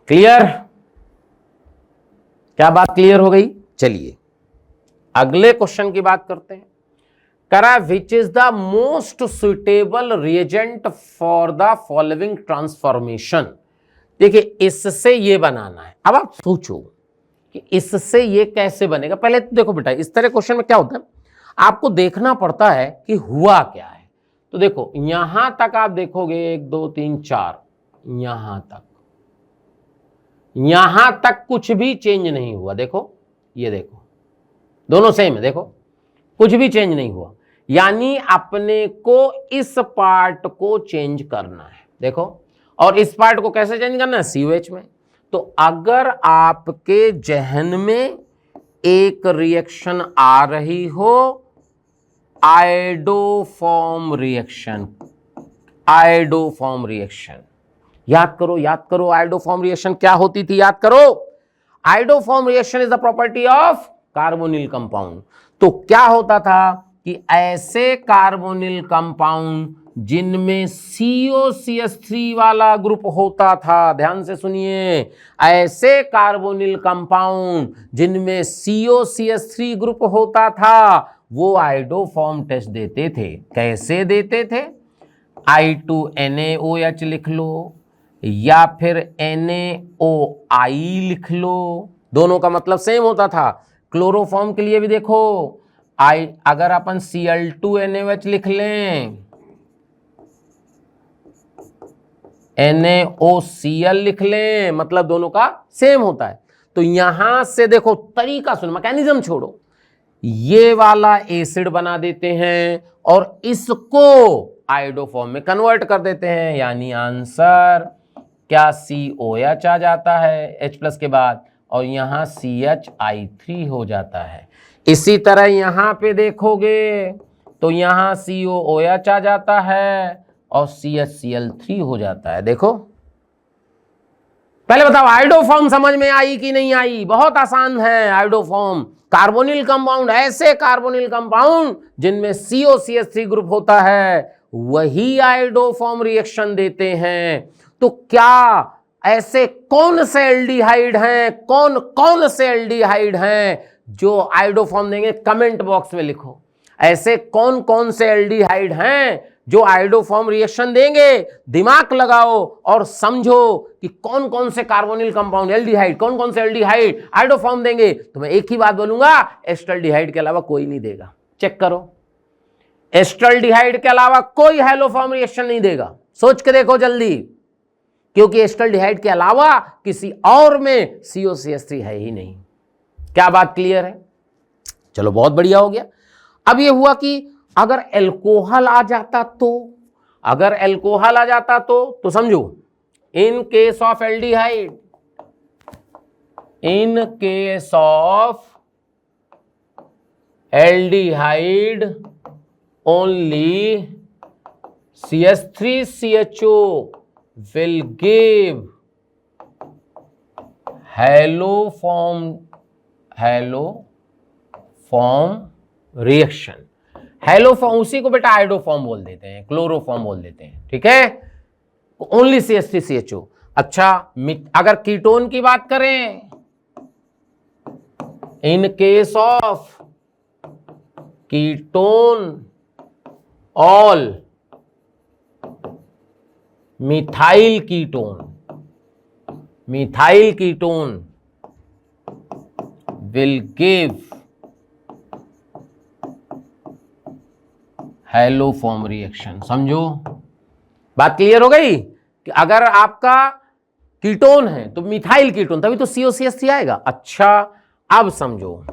क्लियर? क्या बात क्लियर हो गई? चलिए अगले क्वेश्चन की बात करते हैं। करा which is the most suitable reagent for the following transformation. देखिए इससे ये बनाना है, अब आप सोचो कि इससे ये कैसे बनेगा। पहले तो देखो बेटा, इस तरह क्वेश्चन में क्या होता है, आपको देखना पड़ता है कि हुआ क्या है। तो देखो यहां तक आप देखोगे 1 2 3 4, यहां तक कुछ भी चेंज नहीं हुआ। देखो ये देखो दोनों सेम है, देखो कुछ भी चेंज नहीं हुआ, यानी अपने को इस पार्ट को चेंज करना है। देखो, और इस पार्ट को कैसे चेंज करना है? COH में। तो अगर आपके जहन में एक रिएक्शन आ रही हो, आयोडोफॉर्म रिएक्शन, याद करो आयोडोफॉर्म रिएक्शन क्या होती थी, याद करो। Iodoform reaction is the property of carbonyl compound. तो क्या होता था कि ऐसे कार्बोनिल कंपाउंड जिनमें COCH3 वाला ग्रुप होता था, ध्यान से सुनिए, ऐसे कार्बोनिल कंपाउंड जिनमें COCH3 ग्रुप होता था वो आयोडोफॉर्म टेस्ट देते थे। कैसे देते थे? I2NaOH लिख लो या फिर NaOI लिख लो, दोनों का मतलब सेम होता था। क्लोरोफॉर्म के लिए भी देखो, अगर अपन Cl2NaOH लिख लें, NaOCl लिख लें, मतलब दोनों का सेम होता है। तो यहां से देखो तरीका सुन, मैकेनिज्म छोड़ो, ये वाला एसिड बना देते हैं और इसको आयोडोफॉर्म में कन्वर्ट कर देते हैं, यानी आंसर क्या COH आ जाता है H+ के बाद, और यहां CHI3 हो जाता है। इसी तरह यहां पे देखोगे तो यहां COOH आ जाता है और CHCl3 हो जाता है। देखो पहले बताओ आयोडोफॉर्म समझ में आई कि नहीं आई? बहुत आसान है। आयोडोफॉर्म कार्बोनिल कंपाउंड, ऐसे कार्बोनिल कंपाउंड जिनमें COCH3 ग्रुप होता है, वही आयोडोफॉर्म रिएक्शन देते हैं। तो क्या ऐसे कौन से एल्डिहाइड हैं, कौन से एल्डिहाइड हैं जो आयोडोफॉर्म देंगे? कमेंट बॉक्स में लिखो। ऐसे कौन से एल्डिहाइड हैं जो आयोडोफॉर्म रिएक्शन देंगे? दिमाग लगाओ और समझो कि कौन से कार्बोनिल कंपाउंड, एल्डिहाइड, कौन से एल्डिहाइड आयोडोफॉर्म देंगे। तो मैं एक ही बात बोलूंगा, एस्टल्डिहाइड के अलावा कोई नहीं देगा। चेक करो, एस्टल्डिहाइड के अलावा कोई हैलोफॉर्म रिएक्शन नहीं देगा। सोच के देखो जल्दी, क्योंकि एस्टल्डिहाइड के अलावा किसी और में COCH3 है ही नहीं। क्या बात क्लियर है? चलो बहुत बढ़िया हो गया। अब ये हुआ कि अगर एल्कोहल आ जाता तो, अगर एल्कोहल आ जाता तो समझो, इन case of aldehyde, in case of aldehyde only CH3CHO will give haloform reaction. Haloform उसी को बेटा आयोडोफॉर्म बोल देते हैं, क्लोरोफॉर्म बोल देते हैं, ठीक है। Only CH3CHO। अच्छा, अगर कीटोन की बात करें, इन case of ketone all methyl ketone, methyl ketone will give haloform reaction. समझो, बात क्लियर हो गई कि अगर आपका कीटोन है तो मिथाइल कीटोन, तभी तो COCH3 आएगा। अच्छा, अब समझो,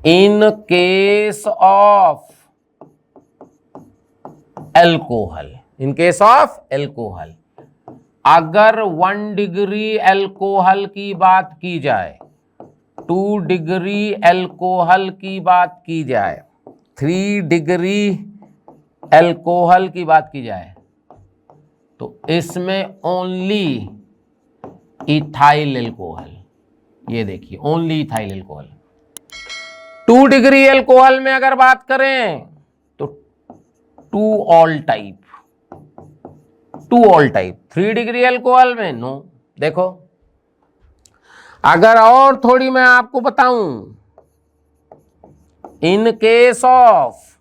इन case of alcohol, in case of alcohol, अगर 1 डिग्री एल्कोहल की बात की जाए, 2 डिग्री एल्कोहल की बात की जाए, 3 डिग्री एल्कोहल की बात की जाए, तो इसमें ओनली इथाइल एल्कोहल, ये देखिए only ethyl alcohol. 2 degree alcohol में अगर बात करें तो 2 all type, 2 all type. 3 degree alcohol में नो। देखो, अगर और थोड़ी मैं आपको बताऊं, इन case of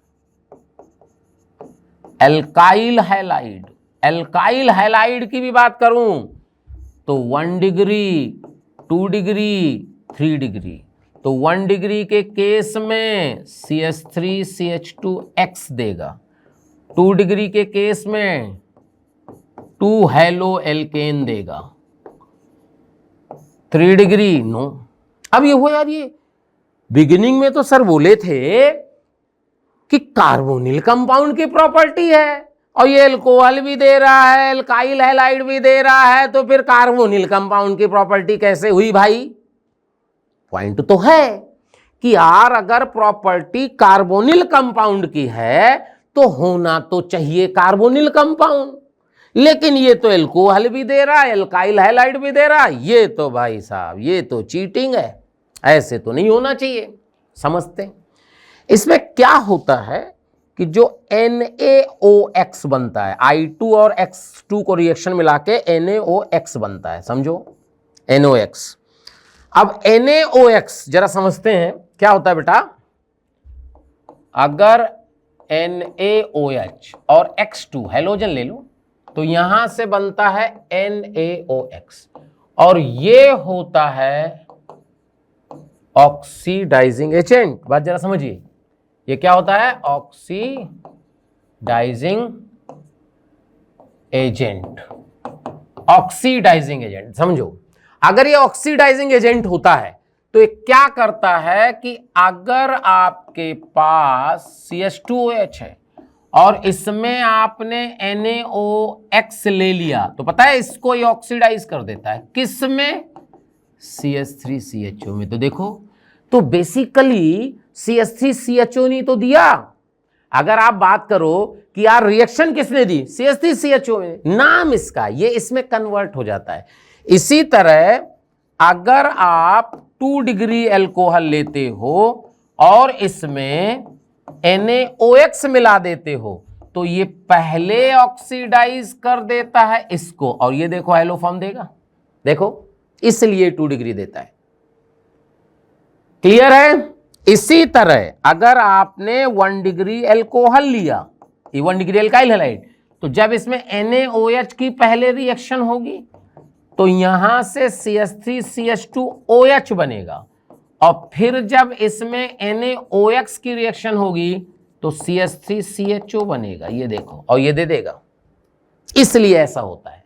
alkyl halide, alkyl halide की भी बात करूं तो 1 डिग्री, 2 डिग्री, 3 डिग्री। तो 1 डिग्री के केस में CH3CH2X देगा, 2 डिग्री के केस में 2 हेलो एल्केन देगा, 3 डिग्री नो। अब ये हो यार, ये बिगिनिंग में तो सर बोले थे कि कार्बोनिल कंपाउंड की प्रॉपर्टी है और ये एल्कोहल भी दे रहा है, एल्काइल हैलाइड भी दे रहा है, तो फिर कार्बोनिल कंपाउंड की प्रॉपर्टी कैसे हुई भाई? पॉइंट तो है कि यार अगर प्रॉपर्टी कार्बोनिल कंपाउंड की है तो होना तो चाहिए कार्बोनिल कंपाउंड, लेकिन ये तो एल्कोहल भी दे रहा है, एल्काइल हैलाइड भी दे रहा है। ये तो भाई साहब, ये तो चीटिंग है, ऐसे तो नहीं होना चाहिए। समझते हैं इसमें क्या होता है कि जो NaOX बनता है, I2 और X2 को रिएक्शन मिला के NaOX बनता है, समझो NOX। अब NaOX जरा समझते हैं क्या होता है बेटा। अगर NaOH और X2 हैलोजन ले लो तो यहां से बनता है NaOX और ये होता है ऑक्सीडाइजिंग एजेंट। बात जरा समझिए, ये क्या होता है? Oxidising agent, oxidising agent. समझो, अगर ये ऑक्सीडाइजिंग एजेंट होता है तो ये क्या करता है कि अगर आपके पास CH2OH है और इसमें आपने NaOX ले लिया तो पता है इसको ये ऑक्सीडाइज कर देता है। किस में? CH3CHO में। तो देखो, तो बेसिकली CH3CHO नहीं तो दिया। अगर आप बात करो कि यार रिएक्शन किसने दी, CH3CHO में, नाम इसका, ये इसमें कन्वर्ट हो जाता है। इसी तरह अगर आप 2 डिग्री एल्कोहल लेते हो और इसमें NaOX मिला देते हो तो ये पहले ऑक्सीडाइज कर देता है इसको और ये देखो हैलोफॉर्म देगा। देखो, इसलिए 2 डिग्री देता है। क्लियर है? इसी तरह अगर आपने 1 डिग्री एल्कोहल लिया, ये 1 डिग्री एल्काइल हैलाइड, तो जब इसमें NaOH की पहले रिएक्शन होगी तो यहां से CH3CH2OH बनेगा और फिर जब इसमें NaOX की रिएक्शन होगी तो CH3CHO बनेगा। ये देखो, और ये दे देगा, इसलिए ऐसा होता है।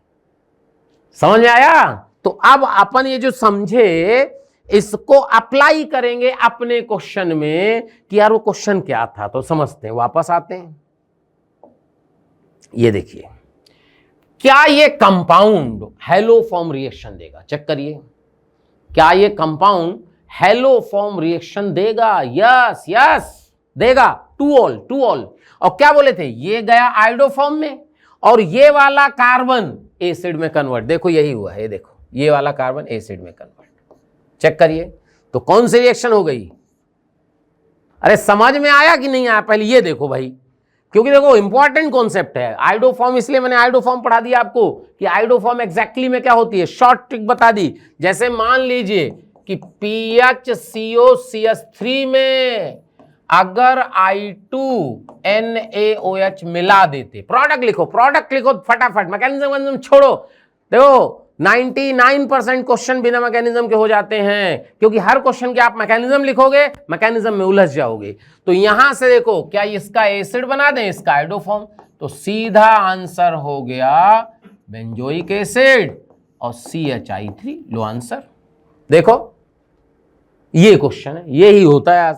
समझ में आया? तो अब अपन ये जो समझे इसको अप्लाई करेंगे अपने क्वेश्चन में कि यार वो क्वेश्चन क्या था, तो समझते हैं, वापस आते हैं। ये देखिए, क्या ये कंपाउंड हैलोफॉर्म रिएक्शन देगा? चेक करिए, क्या ये कंपाउंड हैलोफॉर्म रिएक्शन देगा? यस यस देगा। 2 ऑल। और क्या बोले थे, ये गया आयोडोफॉर्म में और ये वाला कार्बन एसिड में कन्वर्ट। देखो यही हुआ है, ये देखो, ये वाला कार्बन एसिड में कन्वर्ट। चेक करिए, तो कौन सी रिएक्शन हो गई? अरे समझ में आया कि नहीं आया? पहले ये देखो भाई, क्योंकि देखो इंपॉर्टेंट कॉन्सेप्ट है आयोडोफॉर्म, इसलिए मैंने आयोडोफॉर्म पढ़ा दिया आपको कि आयोडोफॉर्म एग्जैक्टली में क्या होती है। शॉर्ट ट्रिक बता दी, जैसे मान लीजिए कि PHCOCH3 में अगर I2NaOH मिला देते, प्रोडक्ट लिखो फटाफट, मैकेनिज्म छोड़ो। देखो 99% क्वेश्चन बिना मैकेनिज्म के हो जाते हैं, क्योंकि हर क्वेश्चन के आप मैकेनिज्म लिखोगे, मैकेनिज्म में उलझ जाओगे। तो यहां से देखो, क्या इसका एसिड बना दें, इसका हाइड्रोफॉर्म, तो सीधा आंसर हो गया बेंजोइक एसिड और CHI3। लो आंसर। देखो ये क्वेश्चन है, यही होता है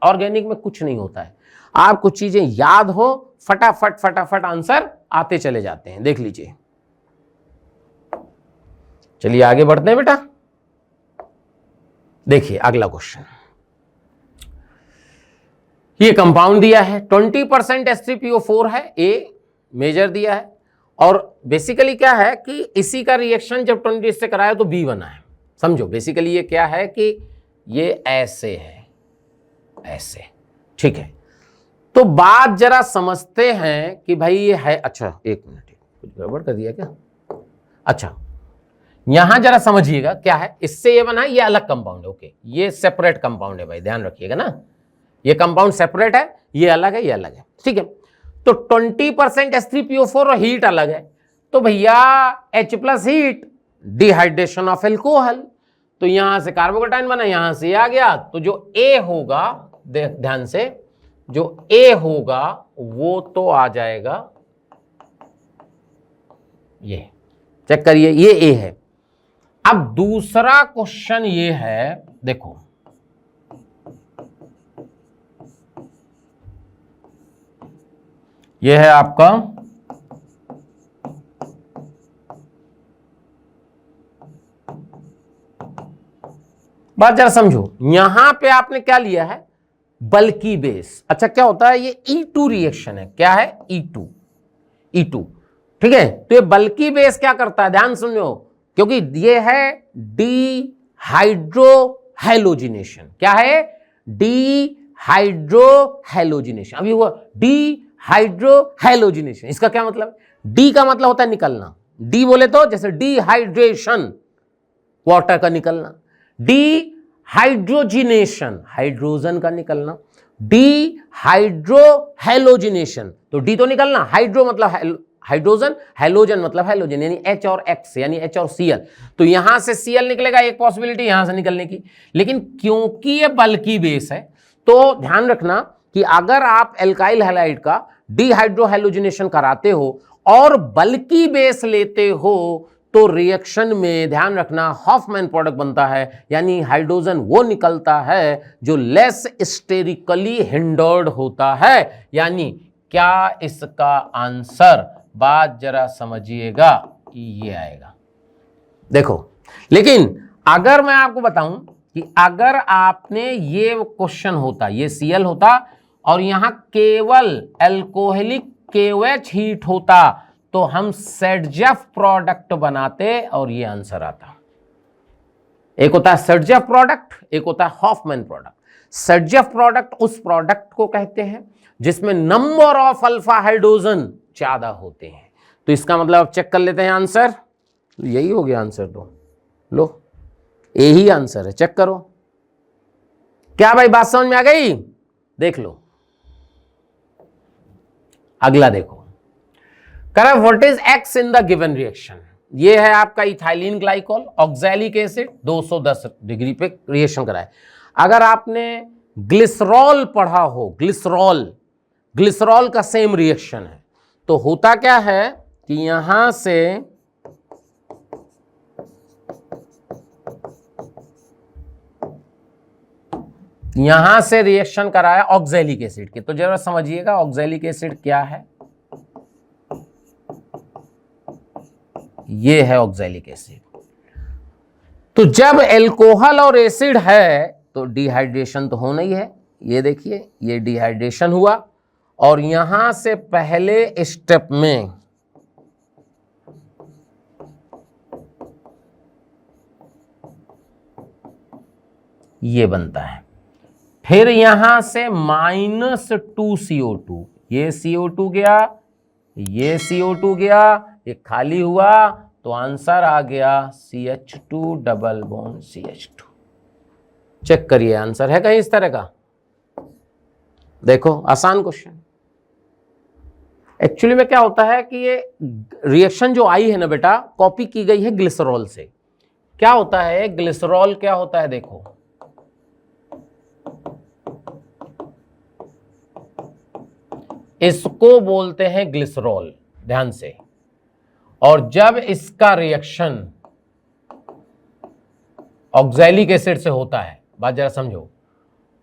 ऑर्गेनिक में, कुछ नहीं होता है। आप कुछ चीजें याद हो, फटाफट आंसर आते चले जाते हैं। देख लीजिए, चलिए आगे बढ़ते हैं बेटा। देखिए अगला क्वेश्चन, ये कंपाउंड दिया है, 20% H3PO4 है, ए मेजर दिया है, और बेसिकली क्या है कि इसी का रिएक्शन जब 20 से कराया तो B बना है। समझो बेसिकली ये क्या है कि ये ऐसे है, ऐसे, ठीक है। तो बात जरा समझते हैं कि भाई ये है, अच्छा एक मिनट, कुछ गड़बड़ कर दिया क्या? अच्छा यहां जरा समझिएगा क्या है, इससे ये बना है, ये अलग कंपाउंड है, ओके, ये सेपरेट कंपाउंड है भाई, ध्यान रखिएगा ना, ये कंपाउंड सेपरेट है, ये अलग है, ये अलग है, ठीक है। तो 20% H3PO4 और हीट अलग है, तो भैया H+ heat, dehydration of alcohol, तो यहां से कार्बोकेटाइन बना, यहां से आ गया, तो जो A होगा, ध्यान से, जो A होगा वो तो आ जाएगा, ये चेक करिए, ये A है। अब दूसरा क्वेश्चन ये है, देखो ये है आपका बात जरा समझो, यहां पे आपने क्या लिया है, बल्कि बेस। अच्छा क्या होता है, ये E2 रिएक्शन है, क्या है, E2, ठीक है। तो ये बल्कि बेस क्या करता है, ध्यान सुनो, क्योंकि ये है डीहाइड्रोहैलोजिनेशन, क्या है, डीहाइड्रोहैलोजिनेशन। अभी हुआ डीहाइड्रोहैलोजिनेशन, इसका क्या मतलब, डी का मतलब होता है निकलना, डी बोले तो जैसे डिहाइड्रेशन, वाटर का निकलना, डीहाइड्रोजिनेशन, हाइड्रोजन का निकलना, डीहाइड्रोहैलोजिनेशन, तो डी तो निकलना, हाइड्रो मतलब हाइड्रोजन, हैलोजन मतलब हैलोजन, यानी H और X, यानी H और Cl, तो यहां से Cl निकलेगा, एक पॉसिबिलिटी यहां से निकलने की। लेकिन क्योंकि ये बल्कि बेस है, तो ध्यान रखना कि अगर आप एल्काइल हैलाइड का डिहाइड्रोहैलोजिनेशन कराते हो और बल्कि बेस लेते हो, तो रिएक्शन में ध्यान रखना हॉफमैन प्रोडक्ट बनता है, यानी हाइड्रोजन वो निकलता है जो लेस स्टेरिकली हिंडर्ड होता है। यानी क्या इसका आंसर, बात जरा समझिएगा, कि ये आएगा। देखो लेकिन अगर मैं आपको बताऊं कि अगर आपने ये क्वेश्चन होता, ये Cl होता और यहां केवल एल्कोहलिक KOH हीट होता, तो हम सेडजेफ प्रोडक्ट बनाते और ये आंसर आता। एक होता है सेडजेफ प्रोडक्ट, एक होता है हॉफमैन प्रोडक्ट। सेडजेफ प्रोडक्ट उस प्रोडक्ट को कहते हैं जिसमें नंबर ऑफ अल्फा हाइड्रोजन ज्यादा होते हैं। तो इसका मतलब आप चेक कर लेते हैं आंसर, यही हो गया आंसर। तो लो यही आंसर है, चेक करो। क्या भाई बात समझ में आ गई? देख लो अगला, देखो करा what is X in the given reaction. ये है आपका ethylene glycol, oxalic acid, 210 degree पे रिएक्शन कराए। अगर आपने ग्लिसरॉल पढ़ा हो, ग्लिसरॉल का सेम रिएक्शन है, तो होता क्या है कि यहां से रिएक्शन कराया ऑक्सैलिक एसिड के। तो जरा समझिएगा ऑक्सैलिक एसिड क्या है, ये है ऑक्सैलिक एसिड। तो जब एल्कोहल और एसिड है तो डिहाइड्रेशन तो होना ही है। ये देखिए ये डिहाइड्रेशन हुआ और यहां से पहले स्टेप में ये बनता है, फिर यहां से -2 CO2, ये CO2 गया, ये CO2 गया, ये खाली हुआ, तो आंसर आ गया CH2 double bond CH2। Check करिए आंसर है कहीं इस तरह का, देखो आसान क्वेश्चन। एक्चुअली में क्या होता है कि ये रिएक्शन जो आई है ना बेटा, कॉपी की गई है ग्लिसरॉल से। क्या होता है ग्लिसरॉल, क्या होता है देखो, इसको बोलते हैं ग्लिसरॉल, ध्यान से। और जब इसका रिएक्शन ऑक्सैलिक एसिड से होता है, बात जरा समझो,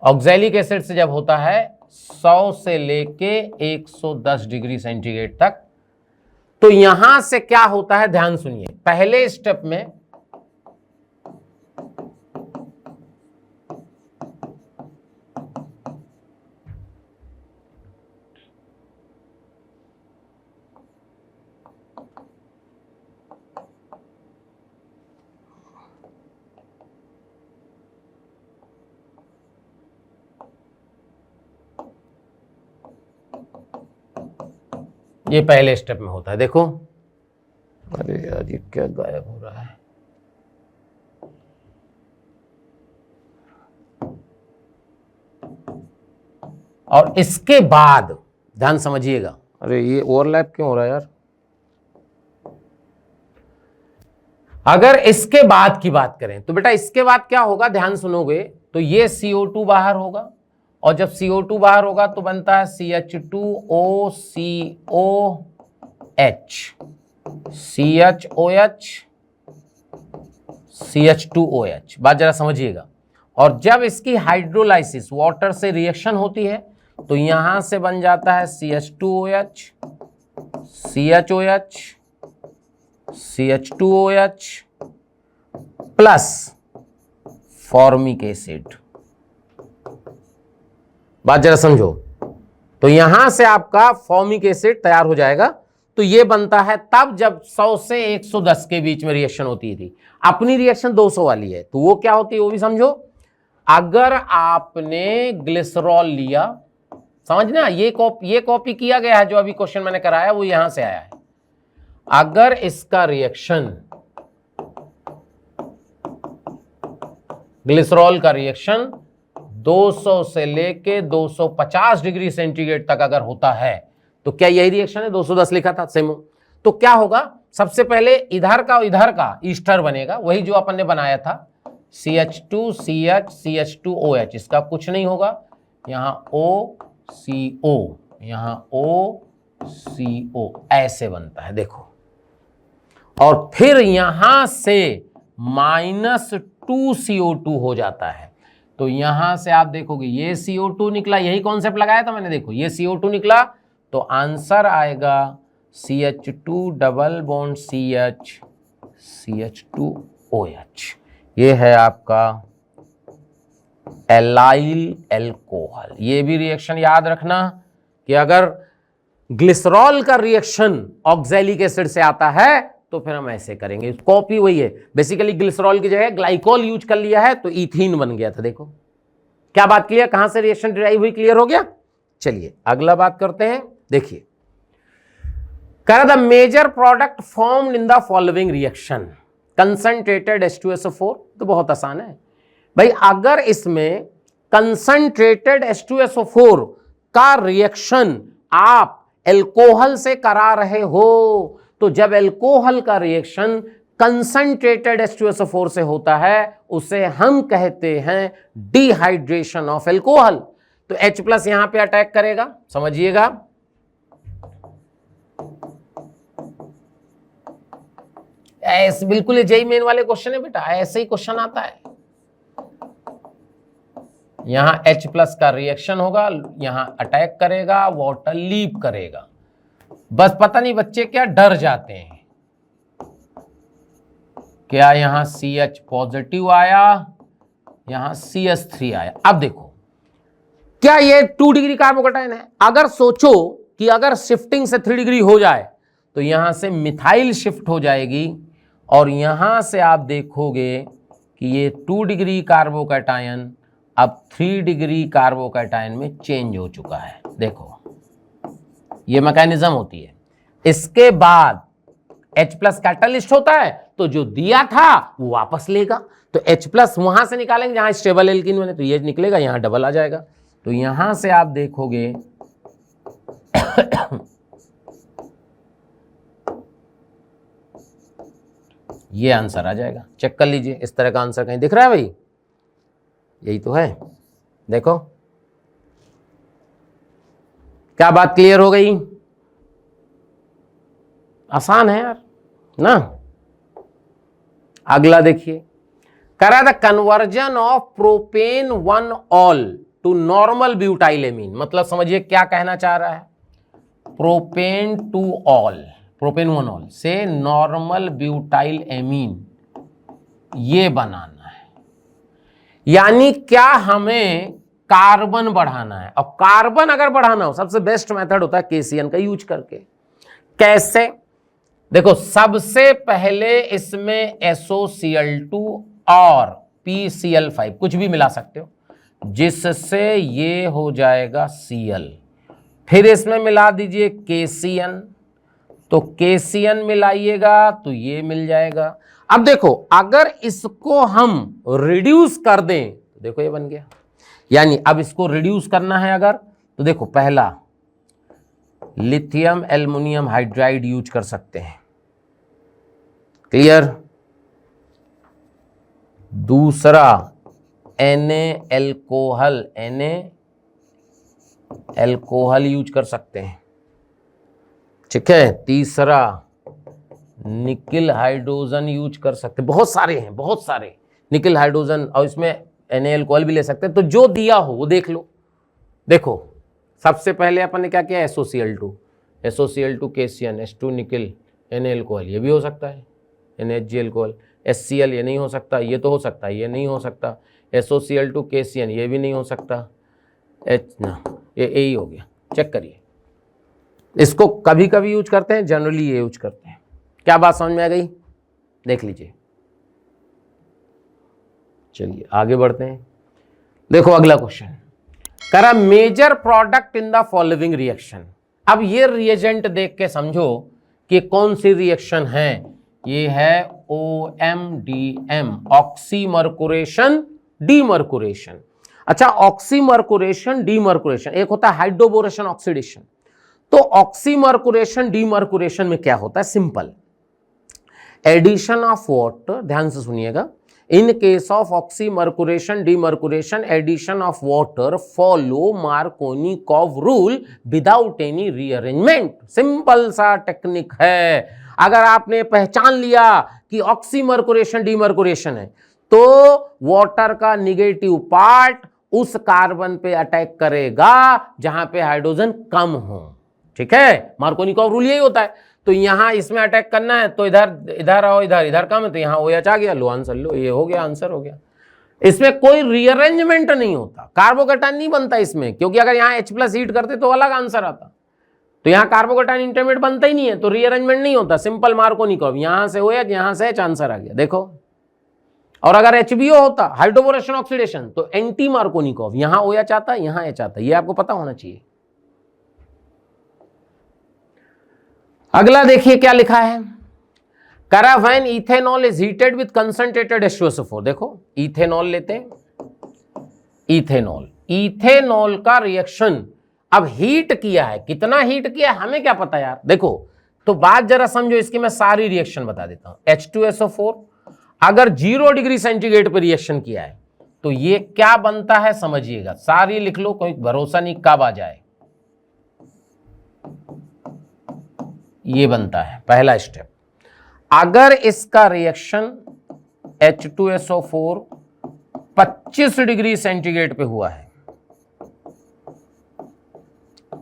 ऑक्सैलिक एसिड से जब होता है 100 से लेके 110 डिग्री सेंटीग्रेड तक, तो यहां से क्या होता है ध्यान सुनिए। पहले स्टेप में ये पहले स्टेप में होता है, देखो। अरे यार ये क्या गायब हो रहा है। और इसके बाद ध्यान समझिएगा, अरे ये ओवरलैप क्यों हो रहा है यार। अगर इसके बाद की बात करें तो बेटा इसके बाद क्या होगा, ध्यान सुनोगे तो ये CO2 बाहर होगा, और जब CO2 बाहर होगा तो बनता है CH2OCOH, CHOH, CH2OH। बात जरा समझिएगा। और जब इसकी हाइड्रोलाइसिस वाटर से रिएक्शन होती है तो यहां से बन जाता है CH2OH, CHOH, CH2OH plus formic acid. बात जरा समझो, तो यहां से आपका फॉर्मिक एसिड तैयार हो जाएगा। तो ये बनता है तब जब 100 से 110 के बीच में रिएक्शन होती थी। अपनी रिएक्शन 200 वाली है, तो वो क्या होती है वो भी समझो। अगर आपने ग्लिसरॉल लिया, समझना, ये कॉपी किया गया है, जो अभी क्वेश्चन मैंने कराया वो यहां से आया है। अगर इसका रिएक्शन, ग्लिसरॉल का रिएक्शन 200 से लेके 250 डिग्री सेंटीग्रेड तक अगर होता है, तो क्या यही रिएक्शन है, 210 लिखा था सेम। तो क्या होगा, सबसे पहले इधर का ईस्टर बनेगा, वही जो अपन ने बनाया था, CH2CH CH2OH। इसका कुछ नहीं होगा, यहां OCO, यहां OCO, ऐसे बनता है देखो। और फिर यहां से -2 CO2 हो जाता है। तो यहां से आप देखोगे ये CO2 निकला, यही कॉन्सेप्ट लगाया था मैंने, देखो ये CO2 निकला, तो आंसर आएगा CH2 double bond CH CH2OH। ये है आपका एलाइल एल्कोहल। ये भी रिएक्शन याद रखना कि अगर ग्लिसरॉल का रिएक्शन ऑक्सैलिक एसिड से आता है तो फिर हम ऐसे करेंगे। कॉपी वही है, बेसिकली ग्लिसरॉल की जगह ग्लाइकोल यूज कर लिया है तो इथीन बन गया था। देखो क्या बात क्लियर, कहां से रिएक्शन डिराइव हुई, क्लियर हो गया। चलिए अगला बात करते हैं। देखिए कह the major product formed in the following reaction, concentrated H2SO4। तो बहुत आसान है भाई, अगर इसमें कंसंट्रेटेड H2SO4 का रिएक्शन आप एल्कोहल से करा रहे हो, तो जब एल्कोहल का रिएक्शन कंसंट्रेटेड H2SO4 से होता है उसे हम कहते हैं डिहाइड्रेशन ऑफ एल्कोहल। तो H+ यहां पे अटैक करेगा, समझिएगा। ऐसे बिल्कुल जेई मेन वाले क्वेश्चन है बेटा, ऐसे ही क्वेश्चन आता है। यहां H+ का रिएक्शन होगा, यहां अटैक करेगा, वाटर लीप करेगा। बस पता नहीं बच्चे क्या डर जाते हैं, क्या यहां CH पॉजिटिव आया, यहां CH3 आया। अब देखो क्या ये 2 डिग्री कार्बोकैटायन है। अगर सोचो कि अगर शिफ्टिंग से 3 डिग्री हो जाए तो यहां से मिथाइल शिफ्ट हो जाएगी, और यहां से आप देखोगे कि ये 2 डिग्री कार्बोकैटायन अब 3 डिग्री कार्बोकैटायन में चेंज हो चुका है। देखो ये मैकेनिज्म होती है। इसके बाद H+ कैटलिस्ट होता है, तो जो दिया था वो वापस लेगा। तो H+ वहां से निकालेंगे जहां स्टेबल एल्कीन बने, तो ये निकलेगा, यहां डबल आ जाएगा। तो यहां से आप देखोगे ये आंसर आ जाएगा। चेक कर लीजिए, इस तरह का आंसर कहीं दिख रहा है भाई? यही तो है। देखो, क्या बात क्लियर हो गई? आसान है यार ना। अगला देखिए, करा the conversion of propane 1 ol to normal butyl amine. मतलब समझिए क्या कहना चाह रहा है। प्रोपेन 2 ऑल, प्रोपेन 1 ऑल से नॉर्मल ब्यूटाइल एमीन ये बनाना है। यानी क्या हमें कार्बन बढ़ाना है। और कार्बन अगर बढ़ाना हो, सबसे बेस्ट मेथड होता है KCN का यूज करके। कैसे? देखो, सबसे पहले इसमें SOCl2 और PCl5 कुछ भी मिला सकते हो, जिससे ये हो जाएगा Cl। फिर इसमें मिला दीजिए KCN, तो KCN मिलाइएगा तो ये मिल जाएगा। अब देखो, अगर इसको हम रिड्यूस कर दें तो देखो ये बन गया। यानी अब इसको रिड्यूस करना है अगर, तो देखो पहला लिथियम एल्युमिनियम हाइड्राइड यूज कर सकते हैं। क्लियर? दूसरा Na एल्कोहल यूज कर सकते हैं। ठीक है। तीसरा निकिल हाइड्रोजन यूज कर सकते हैं। बहुत सारे हैं, बहुत सारे निकिल हाइड्रोजन, और इसमें Na एल्कोहल भी ले सकते हैं। तो जो दिया हो वो देख लो। देखो, सबसे पहले अपन ने क्या किया, SOCl2 KCN, H2 nickel, Na alcohol, ये भी हो सकता है, NHG एल्कोहल, HCl ये नहीं हो सकता, ये तो हो सकता है, ये नहीं हो सकता, SOCl2 KCN ये भी नहीं हो सकता, ये ही हो गया। चेक करिए, इसको कभी कभी यूज करते हैं, जनरली ये यूज करते हैं। क्या बात समझ में आ गई? देख लीजिए। चलिए आगे बढ़ते हैं। देखो अगला क्वेश्चन, करा major product in the following reaction. अब ये रिएजेंट देख के समझो कि कौन सी रिएक्शन है। ये है OMDM, ऑक्सीमर्कुरेशन डीमर्कुरेशन। अच्छा, ऑक्सीमर्कुरेशन डीमर्कुरेशन, एक होता है हाइड्रोबोरेशन ऑक्सीडेशन। तो ऑक्सीमर्कुरेशन डीमर्कुरेशन में क्या होता है? सिंपल, एडिशन ऑफ वाटर, ध्यान से सुनिएगा। In case of oxymercuration demercuration, addition of water follow Markovnikov rule without any rearrangement. Simple सा टेक्निक है। अगर आपने पहचान लिया कि ऑक्सीमर्कुरेशन डीमर्कुरेशन है, तो वाटर का निगेटिव पार्ट उस कार्बन पे अटैक करेगा जहां पे हाइड्रोजन कम हो। ठीक है, मार्कोनिकॉव रूल यही होता है। तो यहां इसमें अटैक करना है तो इधर आओ, इधर कम है तो यहां OH आ गया, लो आंसर लो, ये हो गया, आंसर हो गया। इसमें कोई रीअरेंजमेंट नहीं होता, कार्बोकैटायन नहीं बनता इसमें, क्योंकि अगर यहां H+ हीट करते तो अलग आंसर आता। तो यहां कार्बोकैटायन इंटरमीडिएट बनता ही नहीं है, तो रीअरेंजमेंट नहीं होता, सिंपल मार्कोनिकॉव, यहां से OH, यहां से H, आंसर आ गया। देखो, और अगर HBO होता, हाइड्रोबोरेशन ऑक्सीडेशन, तो एंटी मार्कोनिकॉव, यहां OH आता, यहां H आता। ये आपको पता होना चाहिए। अगला देखिए क्या लिखा है, करा when ethanol is heated with concentrated H2SO4। देखो, इथेनॉल लेते हैं, इथेनॉल का रिएक्शन अब हीट किया है, कितना हीट किया है हमें क्या पता यार। देखो, तो बात जरा समझो, इसकी मैं सारी रिएक्शन बता देता हूं। H2SO4 अगर 0 डिग्री सेंटीग्रेड पर रिएक्शन किया है तो ये क्या बनता है समझिएगा, सारी लिख लो, कोई भरोसा नहीं कब आ जाए। ये बनता है पहला स्टेप। अगर इसका रिएक्शन H2SO4 25 डिग्री सेंटीग्रेड पे हुआ है,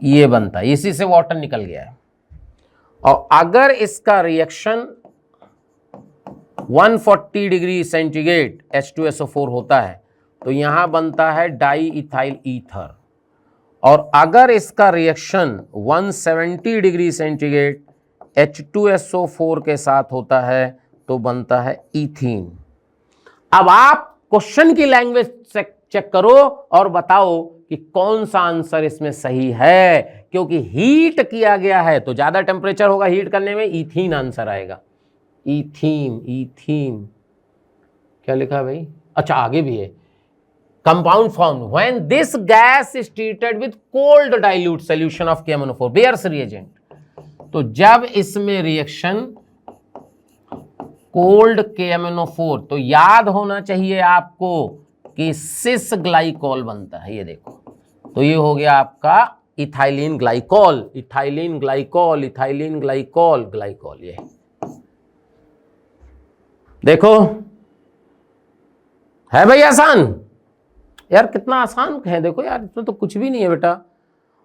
ये बनता है, इसी से वाटर निकल गया है। और अगर इसका रिएक्शन 140 डिग्री सेंटीग्रेड H2SO4 होता है तो यहां बनता है डाई इथाइल ईथर। और अगर इसका रिएक्शन 170 डिग्री सेंटीग्रेड H2SO4 के साथ होता है तो बनता है ईथीन। अब आप क्वेश्चन की लैंग्वेज चेक करो और बताओ कि कौन सा आंसर इसमें सही है, क्योंकि हीट किया गया है तो ज्यादा टेम्परेचर होगा हीट करने में, ईथीन आंसर आएगा। ईथीन, ईथीन क्या लिखा है भाई? अच्छा आगे भी है, compound formed when this gas is treated with cold dilute solution of KMnO4 Bayer's reagent। तो जब इसमें रिएक्शन कोल्ड KMnO4, तो याद होना चाहिए आपको कि सिस ग्लाइकॉल बनता है, ये देखो, तो ये हो गया आपका ethylene glycol, ethylene glycol, ethylene glycol, glycol. ये देखो है भाई आसान यार, कितना आसान है, देखो यार इसमें तो कुछ भी नहीं है बेटा।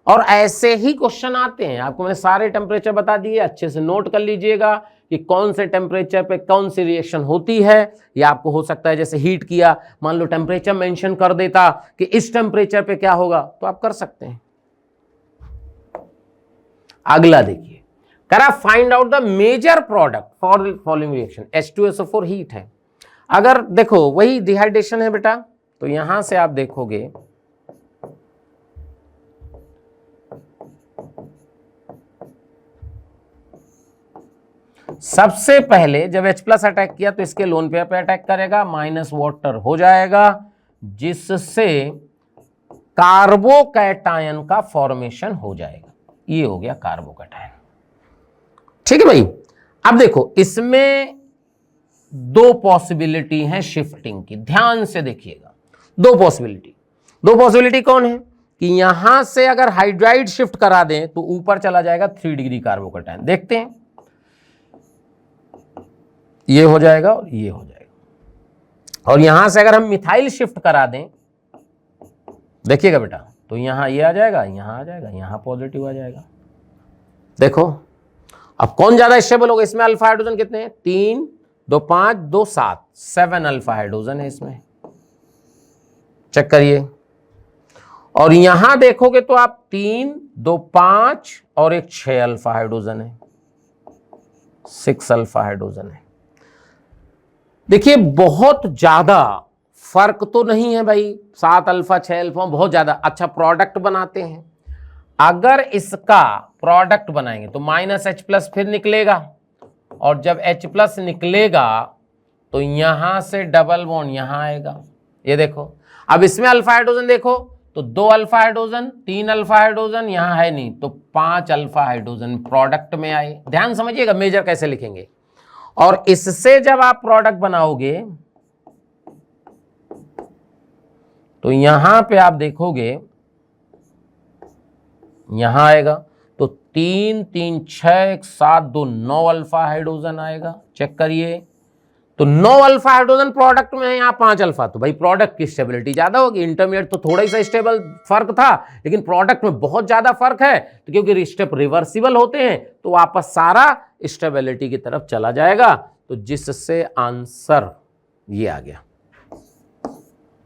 और ऐसे ही क्वेश्चन आते हैं, आपको मैंने सारे टेम्परेचर बता दिए, अच्छे से नोट कर लीजिएगा कि कौन से टेम्परेचर पे कौन सी रिएक्शन होती है। या आपको हो सकता है जैसे हीट किया, मान लो टेम्परेचर मेंशन कर देता कि इस टेम्परेचर पे क्या होगा, तो आप कर सकते हैं। अगला देखिए, करा find out the major product for following reaction. H2SO4 heat है, अगर देखो वही डिहाइड्रेशन है बेटा, तो यहां से आप देखोगे सबसे पहले जब H+ अटैक किया तो इसके लोन पेयर पे अटैक करेगा, माइनस वाटर हो जाएगा, जिससे कार्बोकैटायन का फॉर्मेशन हो जाएगा। ये हो गया कार्बोकैटायन। ठीक है भाई। अब देखो इसमें दो पॉसिबिलिटी है शिफ्टिंग की, ध्यान से देखिएगा। दो पॉसिबिलिटी कौन है कि यहां से अगर हाइड्राइड शिफ्ट करा दें तो ऊपर चला जाएगा 3 डिग्री कार्बोकैटायन, देखते हैं, ये हो जाएगा और ये हो जाएगा। और यहां से अगर हम मिथाइल शिफ्ट करा दें, देखिएगा बेटा, तो यहां ये आ जाएगा, यहां आ जाएगा, यहां पॉजिटिव आ जाएगा। देखो अब कौन ज्यादा स्टेबल होगा, इसमें अल्फा हाइड्रोजन कितने हैं, 3 2 5 2 7, 7 अल्फा हाइड्रोजन है इसमें, चेक करिए। और यहां देखोगे तो आप 3 2 5 और एक 6 अल्फा हाइड्रोजन है, 6 अल्फा हाइड्रोजन है। देखिए बहुत ज्यादा फर्क तो नहीं है भाई, 7 अल्फा 6 अल्फा, बहुत ज्यादा अच्छा प्रोडक्ट बनाते हैं। अगर इसका प्रोडक्ट बनाएंगे तो -H+ फिर निकलेगा, और जब H+ निकलेगा तो यहां से डबल बॉन्ड यहां आएगा। ये देखो, अब इसमें अल्फा हाइड्रोजन देखो तो 2 अल्फा हाइड्रोजन, 3 अल्फा हाइड्रोजन, यहां है नहीं तो 5 अल्फा हाइड्रोजन प्रोडक्ट में आए। ध्यान समझिएगा मेजर कैसे लिखेंगे। और इससे जब आप प्रोडक्ट बनाओगे तो यहां पे आप देखोगे, यहां आएगा तो 3 3 6 1 7 2 9 अल्फा हाइड्रोजन आएगा, चेक करिए। तो 9 अल्फा हाइड्रोजन प्रोडक्ट में है, यहां 5 अल्फा, तो भाई प्रोडक्ट की स्टेबिलिटी ज्यादा होगी। इंटरमीडिएट तो थोड़ा ही सा स्टेबल फर्क था, लेकिन प्रोडक्ट में बहुत ज्यादा फर्क है, तो क्योंकि स्टेप रिवर्सिबल होते हैं तो वापस सारा स्टेबिलिटी की तरफ चला जाएगा, तो जिससे आंसर ये आ गया।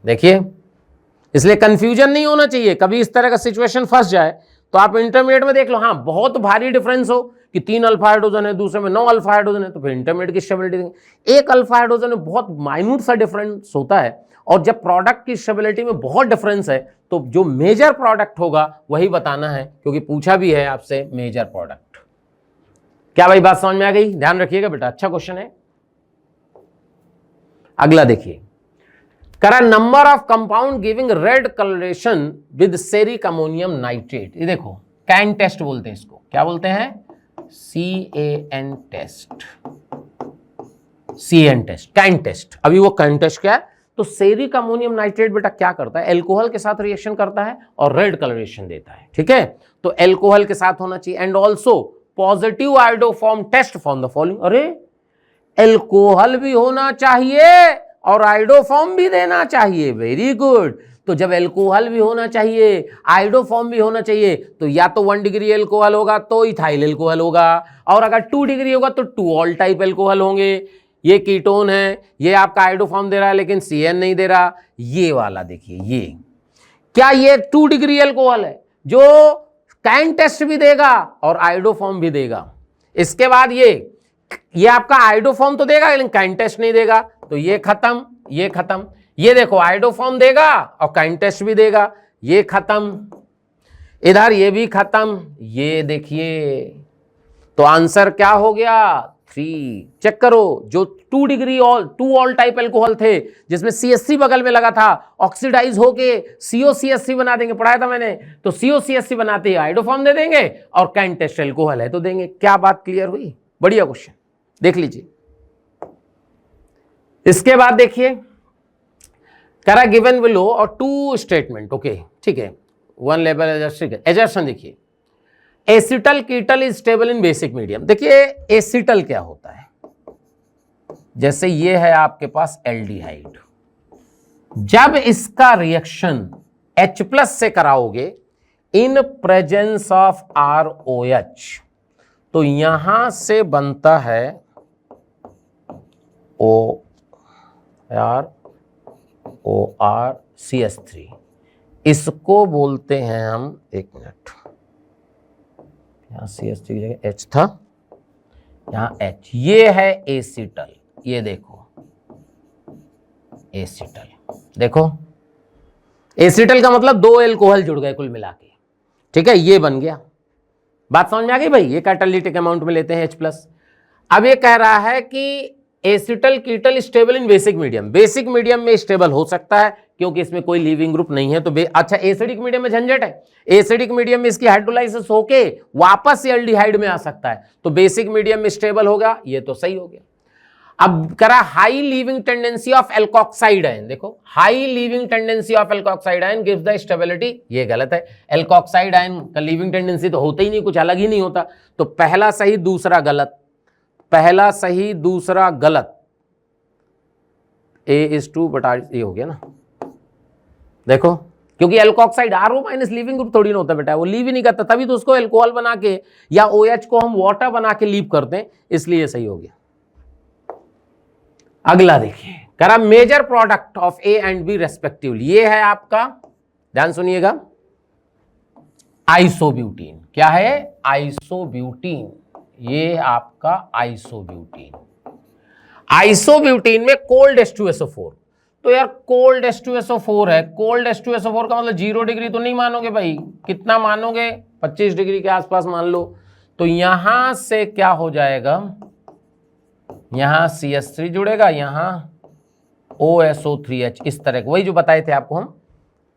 देखिए, इसलिए कंफ्यूजन नहीं होना चाहिए, कभी इस तरह का सिचुएशन फंस जाए तो आप इंटरमीडिएट में देख लो, हाँ बहुत भारी डिफरेंस हो कि 3 अल्फा हाइड्रोजन है, दूसरे में 9 अल्फा हाइड्रोजन है, तो फिर इंटरमीडिएट की स्टेबिलिटी देंगे। 1 अल्फा हाइड्रोजन में बहुत माइन्यूट सा डिफरेंस होता है, और जब प्रोडक्ट की स्टेबिलिटी में बहुत डिफरेंस है तो जो मेजर प्रोडक्ट होगा वही बताना है, क्योंकि पूछा भी है आपसे मेजर प्रोडक्ट। क्या भाई बात समझ में आ गई? ध्यान रखिएगा बेटा, अच्छा क्वेश्चन है। अगला देखिए, करा number of compound giving red colouration with ceric ammonium nitrate. ये देखो कैन टेस्ट बोलते हैं इसको, क्या बोलते हैं, CAN test, CAN test, CAN test. अभी वो कैन टेस्ट क्या है, तो सेरिक अमोनियम नाइट्रेट बेटा क्या करता है, एल्कोहल के साथ रिएक्शन करता है और रेड कलरेशन देता है। ठीक है, तो एल्कोहल के साथ होना चाहिए। And also positive iodoform test from the following. अरे एल्कोहल भी होना चाहिए और आइडोफॉर्म भी देना चाहिए, वेरी गुड। तो जब एल्कोहल भी होना चाहिए, आइडोफॉर्म भी होना चाहिए, तो या तो 1 डिग्री एल्कोहल होगा तो इथाइल एल्कोहल होगा, और अगर 2 डिग्री होगा तो 2 ऑल टाइप एल्कोहल होंगे। ये कीटोन है, ये आपका आइडोफॉर्म दे रहा है लेकिन CN नहीं दे रहा। ये वाला देखिए, ये क्या, ये 2 डिग्री एल्कोहल है जो कैन टेस्ट भी देगा और आइडोफॉर्म भी देगा। इसके बाद ये आपका आइडोफॉर्म तो देगा लेकिन कैन टेस्ट नहीं देगा, तो ये खत्म, ये खत्म। ये देखो आइडोफॉर्म देगा और कैन टेस्ट भी देगा, ये खत्म। इधर ये भी खत्म, ये देखिए। तो आंसर क्या हो गया, CH3। चेक करो, जो 2 degree all 2 all type alcohol थे जिसमें CH3 बगल में लगा था, ऑक्सीडाइज होके COCH3 बना देंगे, पढ़ाया था मैंने। तो COCH3 बनाते ही आइडोफॉर्म दे देंगे और कैन टेस्ट एल्कोहल है तो देंगे। क्या बात क्लियर हुई? बढ़िया क्वेश्चन, देख लीजिए। इसके बाद देखिए, करा गिवन बिलो और 2 स्टेटमेंट। ओके ठीक है, 1 लेवल एजर्शन। देखिए, acetal ketal is stable in basic medium. देखिए एसिटल क्या होता है, जैसे ये है आपके पास एल्डिहाइड, जब इसका रिएक्शन H+ से कराओगे इन प्रेजेंस ऑफ ROH तो यहां से बनता है ORCH3। इसको बोलते हैं हम, एक मिनट, यहां CH3 की जगह H था, यहां H, ये है एसिटल। ये देखो एसिटल, देखो एसिटल का मतलब 2 एल्कोहल जुड़ गए कुल मिला के, ठीक है, ये बन गया। बात समझ में आ गई भाई? ये कैटालिटिक अमाउंट में लेते हैं H+। अब ये कह रहा है कि acetal ketal stable in basic medium. Basic medium में स्टेबल हो सकता है क्योंकि इसमें कोई लीविंग ग्रुप नहीं है। तो अच्छा, एसिडिक मीडियम में झंझट है, एसिडिक मीडियम में इसकी हाइड्रोलाइसिस होके वापस एल्डिहाइड में आ सकता है, तो बेसिक मीडियम में स्टेबल होगा, ये तो सही हो गया। अब करा high leaving tendency of alkoxide ion. देखो, high leaving tendency of alkoxide ion gives the stability, ये गलत है। एल्कोक्साइड आयन का लीविंग टेंडेंसी तो होता ही नहीं, कुछ अलग ही नहीं होता। तो पहला सही दूसरा गलत, पहला सही दूसरा गलत। A/2 ये हो गया ना। देखो, क्योंकि एल्कोक्साइड RO- लीविंग ग्रुप थोड़ी ना होता बेटा, वो लीव ही नहीं करता, तभी तो उसको एल्कोहल बना के या OH को हम वाटर बना के लीव करते हैं, इसलिए सही हो गया। अगला देखिए, करा major product of A and B respectively. ये है आपका, ध्यान सुनिएगा, आइसोब्यूटीन। क्या है? आइसोब्यूटीन। ये आपका आइसोब्यूटीन। आइसोब्यूटीन में कोल्ड H2SO4। तो यार कोल्ड H2SO4 है, कोल्ड H2SO4 का मतलब 0 डिग्री तो नहीं मानोगे भाई, कितना मानोगे? 25 डिग्री के आसपास मान लो। तो यहां से क्या हो जाएगा, यहां CH3 जुड़ेगा, यहां OSO3H, इस तरह, वही जो बताए थे आपको हम।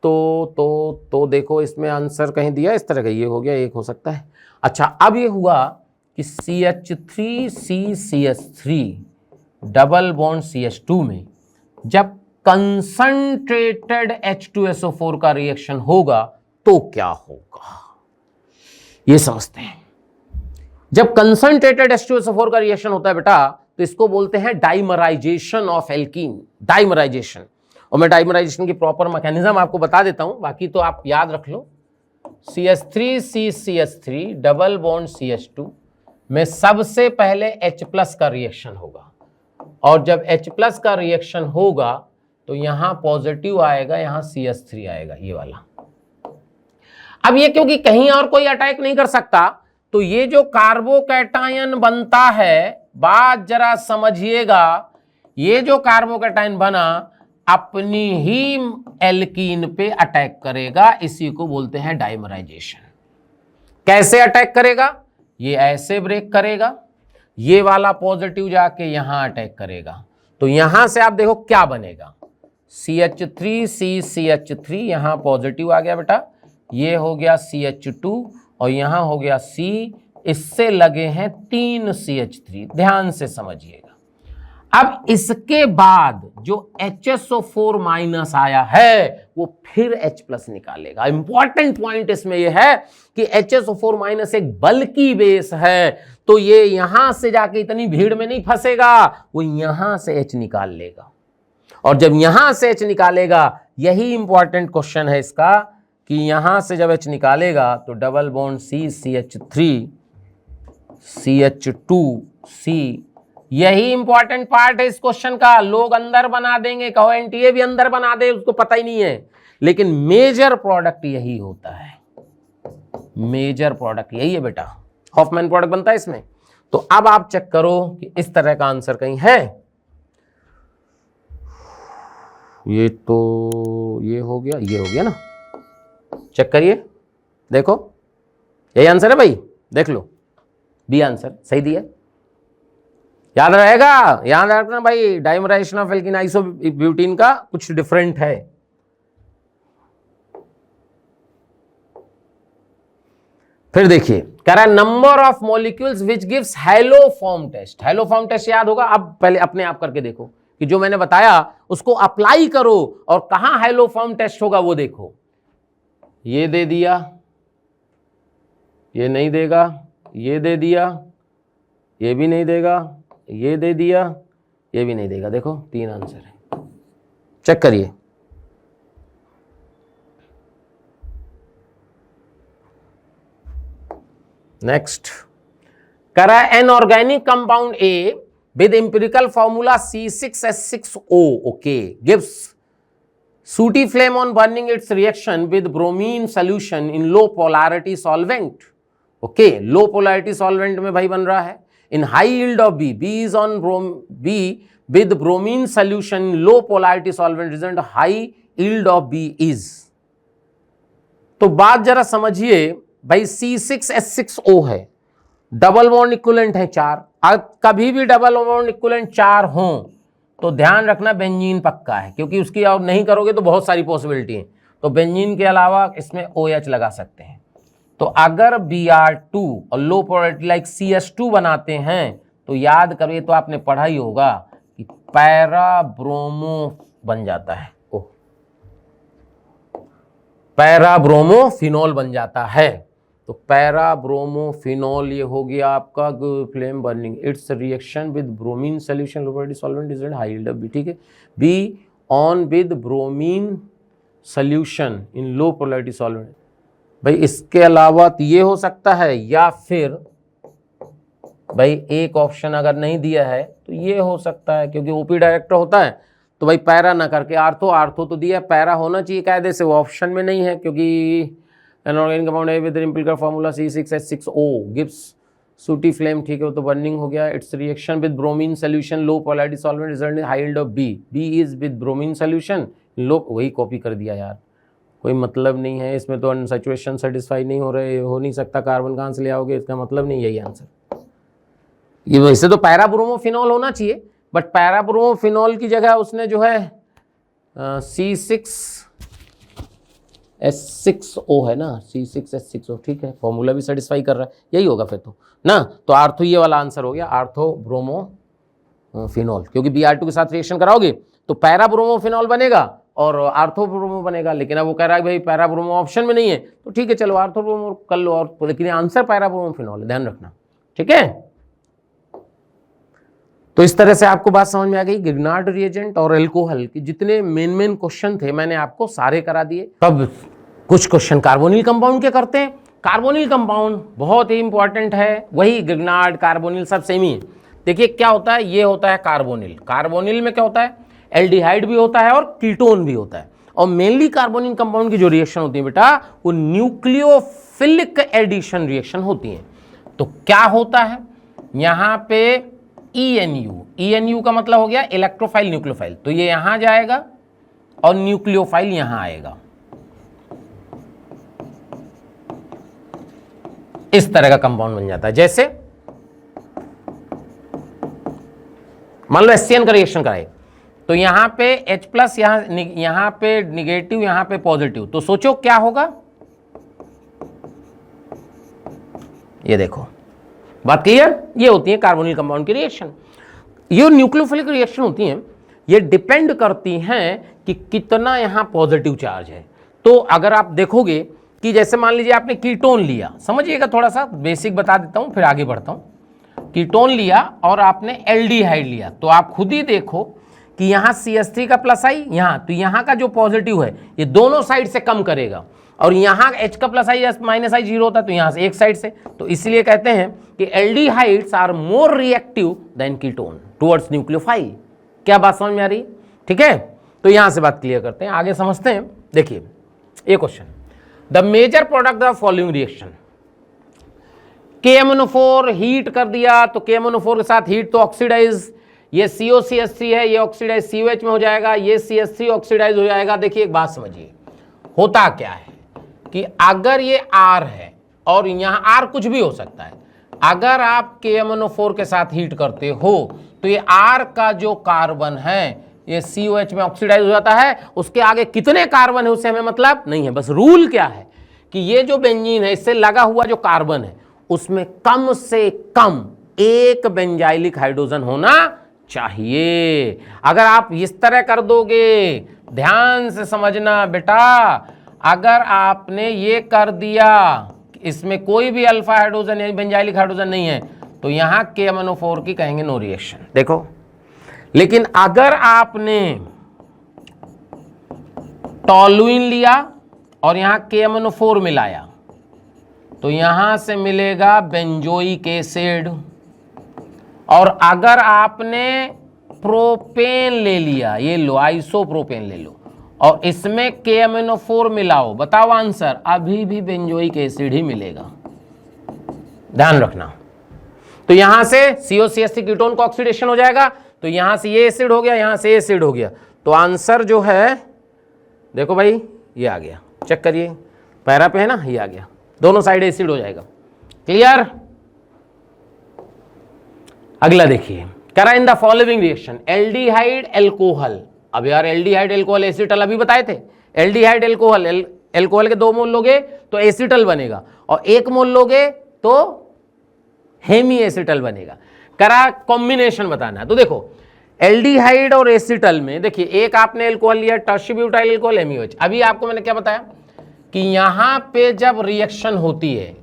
तो देखो इसमें आंसर कहीं दिया इस तरह का, ये हो गया, एक हो सकता है। अच्छा, अब ये हुआ कि CH3CCH3 डबल बॉन्ड CH2 में जब कंसंट्रेटेड H2SO4 का रिएक्शन होगा तो क्या होगा, ये समझते हैं। जब कंसंट्रेटेड H2SO4 का रिएक्शन होता है बेटा, तो इसको बोलते हैं डाइमराइजेशन ऑफ एल्कीन, डाइमराइजेशन। और मैं डाइमराइजेशन की प्रॉपर मैकेनिज्म आपको बता देता हूं, बाकी तो आप याद रख लो। CH3CCH3 डबल बॉन्ड CH2 में सबसे पहले H+ का रिएक्शन होगा, और जब H+ का रिएक्शन होगा तो यहां पॉजिटिव आएगा, यहां CH3 आएगा, ये वाला। अब ये क्योंकि कहीं और कोई अटैक नहीं कर सकता, तो ये जो कार्बोकैटायन बनता है, बात जरा समझिएगा, ये जो कार्बोकैटायन बना अपनी ही एल्कीन पे अटैक करेगा, इसी को बोलते हैं डाइमराइजेशन। कैसे अटैक करेगा? ये ऐसे ब्रेक करेगा, ये वाला पॉजिटिव जाके यहां अटैक करेगा, तो यहां से आप देखो क्या बनेगा, CH3CCH3, यहां पॉजिटिव आ गया बेटा, ये हो गया CH2 और यहां हो गया C, इससे लगे हैं 3 CH3, ध्यान से समझिएगा। अब इसके बाद जो HSO4- आया है वो फिर H+ निकालेगा। इंपॉर्टेंट पॉइंट इसमें यह है कि HSO4- एक बल्कि बेस है, तो ये यहां से जाके इतनी भीड़ में नहीं फंसेगा, वो यहां से H निकाल लेगा, और जब यहां से H निकालेगा, यही इंपॉर्टेंट क्वेश्चन है इसका, कि यहां से जब H निकालेगा तो डबल बॉन्ड CH3 CH2C, यही इंपॉर्टेंट पार्ट है इस क्वेश्चन का। लोग अंदर बना देंगे, कहो एनटीए भी अंदर बना दे, उसको पता ही नहीं है, लेकिन मेजर प्रोडक्ट यही होता है, मेजर प्रोडक्ट यही है बेटा, हॉफमैन प्रोडक्ट बनता है इसमें। तो अब आप चेक करो कि इस तरह का आंसर कहीं है, ये तो ये हो गया, ये हो गया ना, चेक करिए, देखो यही आंसर है भाई, देख लो, बी आंसर सही दिया। याद रहेगा, याद रखना भाई, डाइमराइजेशन ऑफ एल्कीन आइसोब्यूटीन का कुछ डिफरेंट है। फिर देखिए कह रहा है number of molecules which gives haloform test. Haloform test याद होगा, अब पहले अपने आप करके देखो कि जो मैंने बताया उसको अप्लाई करो और कहां हैलोफॉर्म टेस्ट होगा वो देखो। ये दे दिया, ये नहीं देगा, ये दे दिया, ये भी नहीं देगा, ये दे दिया, ये भी नहीं देगा। देखो 3 आंसर है, चेक करिए। नेक्स्ट कह रहा है an organic compound A with empirical formula C6H6O okay gives sooty flame on burning its reaction with bromine solution in low polarity solvent. Okay, low polarity solvent में भाई बन रहा है। In high yield of B is on B with bromine solution low polarity solvent result high yield of B is. तो बात जरा समझिए भाई, C6H6O है, डबल बॉन्ड इक्विवेलेंट है 4। अब कभी भी डबल बॉन्ड इक्विवेलेंट 4 हो तो ध्यान रखना बेंजीन पक्का है, क्योंकि उसकी और नहीं करोगे तो बहुत सारी पॉसिबिलिटी है। तो बेंजीन के अलावा इसमें OH लगा सकते हैं। तो अगर Br2 और लो पोलैरिटी लाइक CS2 बनाते हैं तो याद करिए, तो आपने पढ़ा ही होगा कि पैरा ब्रोमो बन जाता है, पैरा ब्रोमोफिनॉल बन जाता है। तो पैरा ब्रोमोफिनॉल ये हो गया आपका flame burning its reaction with bromine solution low polarity solvent is high yield of B. ठीक है, B on with bromine solution in low polarity solvent. भाई इसके अलावा तो ये हो सकता है, या फिर भाई एक ऑप्शन अगर नहीं दिया है तो ये हो सकता है, क्योंकि ओपी डायरेक्टर होता है तो भाई पैरा ना करके आर्थो, आर्थो तो दिया, पैरा होना चाहिए कायदे से, वो ऑप्शन में नहीं है क्योंकि एनऑर्गेनिक कंपाउंड है with empirical formula C6H6O gives sooty flame. ठीक है, वो तो बर्निंग हो गया। Its reaction with bromine solution low polarity solvent result in high yield of B. B is with bromine solution low, वही कॉपी कर दिया यार, कोई मतलब नहीं है इसमें, तो अनसैचुरेशन सेटिस्फाई नहीं हो रहे, हो नहीं सकता, कार्बन कहाँ से ले आओगे, इसका मतलब नहीं, यही आंसर। ये वैसे तो पैरा ब्रोमोफिनॉल होना चाहिए, बट पैरा ब्रोमोफिनॉल की जगह उसने जो है C6H6O है ना, C6H6O। ठीक है, फॉर्मूला भी सेटिस्फाई कर रहा है, यही होगा फिर तो ना। तो आर्थो ये वाला आंसर हो गया, आर्थो ब्रोमोफिनॉल, क्योंकि Br2 के साथ रिएक्शन कराओगे तो पैरा ब्रोमोफिनॉल बनेगा और आर्थो ब्रोमो बनेगा। लेकिन अब वो कह रहा है भाई पैरा ब्रोमो ऑप्शन में नहीं है, तो ठीक है चलो आर्थो ब्रोमो कर लो, और लेकिन आंसर पैरा ब्रोमोफिनॉल है, ध्यान रखना। ठीक है, तो इस तरह से आपको बात समझ में आ गई। गिग्नार्ड रिएजेंट और एल्कोहल के जितने मेन क्वेश्चन थे मैंने आपको सारे करा दिए। अब कुछ क्वेश्चन कार्बोनिल कंपाउंड के करते हैं। कार्बोनिल कंपाउंड बहुत ही इंपॉर्टेंट है, वही गिग्नार्ड कार्बोनिल सब सेम ही है। देखिए क्या होता है, ये होता है कार्बोनिल। कार्बोनिल में क्या होता है, एल्डिहाइड भी होता है और कीटोन भी होता है। और मेनली कार्बोनिल कंपाउंड की जो रिएक्शन होती है बेटा, वो न्यूक्लियोफिलिक एडिशन रिएक्शन होती है। तो क्या होता है यहाँ पे ENU का मतलब हो गया इलेक्ट्रोफाइल न्यूक्लियोफाइल, तो ये यहां जाएगा और न्यूक्लियोफाइल यहां आएगा। इस तरह का कंपाउंड बन जाता है। जैसे मान लो HCN का रिएक्शन कराए तो यहां पे H+, यहां पे निगेटिव, यहां पे पॉजिटिव, तो सोचो क्या होगा। ये देखो, बात क्लियर। ये होती है कार्बोनिल कंपाउंड की रिएक्शन। ये न्यूक्लियोफिलिक रिएक्शन होती हैं, ये डिपेंड करती हैं कि कितना यहां पॉजिटिव चार्ज है। तो अगर आप देखोगे कि जैसे मान लीजिए आपने कीटोन लिया, समझिएगा थोड़ा सा बेसिक बता देता हूं फिर आगे बढ़ता हूं। कीटोन लिया और आपने एल्डिहाइड लिया, तो आप खुद ही देखो कि यहां CH3 का प्लस आई यहां, तो यहां का जो पॉजिटिव है ये दोनों साइड से कम करेगा, और यहां H का प्लस आई माइनस आई 0 होता है, तो यहां से एक साइड से। तो इसलिए कहते हैं कि aldehydes are more reactive than ketone towards nucleophile. क्या बात समझ में आ रही? ठीक है, तो यहां से बात क्लियर करते हैं, आगे समझते हैं। देखिए ये question, the major product of following reaction. KMnO4 heat कर दिया, तो KMnO4 के साथ हीट तो ऑक्सीडाइज, ये COCH3 है, ये ऑक्सीडाइज COH में हो जाएगा, ये CH3 ऑक्सीडाइज हो जाएगा। देखिए एक बात समझिए, होता क्या है कि अगर ये R है और यहां R कुछ भी हो सकता है, अगर आप KMnO4 के साथ हीट करते हो तो ये R का जो कार्बन है ये COH में ऑक्सीडाइज हो जाता है। उसके आगे कितने कार्बन है उससे हमें मतलब नहीं है, बस रूल क्या है कि ये जो बेंजीन है इससे लगा हुआ जो कार्बन है उसमें कम से कम एक बेंजाइलिक हाइड्रोजन होना चाहिए। अगर आप इस तरह कर दोगे, ध्यान से समझना बेटा, अगर आपने ये कर दिया इसमें कोई भी अल्फा हाइड्रोजन या बेंजाइलिक हाइड्रोजन नहीं है तो यहां KMnO4 की कहेंगे नो रिएक्शन। देखो, लेकिन अगर आपने टॉलुइन लिया और यहां KMnO4 मिलाया तो यहां से मिलेगा बेंजोइक एसिड। और अगर आपने प्रोपेन ले लिया, ये लो आइसोप्रोपेन ले लो, और इसमें KMnO4 मिलाओ, बताओ आंसर, अभी भी बेंजोइक एसिड ही मिलेगा। ध्यान रखना। तो यहां से COCH3 कीटोन को ऑक्सीडेशन हो जाएगा, तो यहां से ये एसिड हो गया, यहां से एसिड हो गया, तो आंसर जो है देखो भाई ये आ गया, चेक करिए पैरा पे है ना, ये आ गया, दोनों साइड एसिड हो जाएगा। क्लियर? अगला देखिए, करा इन the following reaction aldehyde alcohol. अब यार एल्डिहाइड एल्कोहल एसिटल अभी बताए थे, एल्डिहाइड एल्कोहल, एल्कोहल के 2 मोल लोगे तो एसिटल बनेगा और 1 मोल लोगे तो हेमी एसिटल बनेगा। करा कॉम्बिनेशन बताना है, तो देखो एल्डिहाइड और एसिटल में देखिए एक आपने एल्कोहल लिया टर्शीब्यूटाइल एल्कोहल MeOH। अभी आपको मैंने क्या बताया कि यहां पे जब रिएक्शन होती है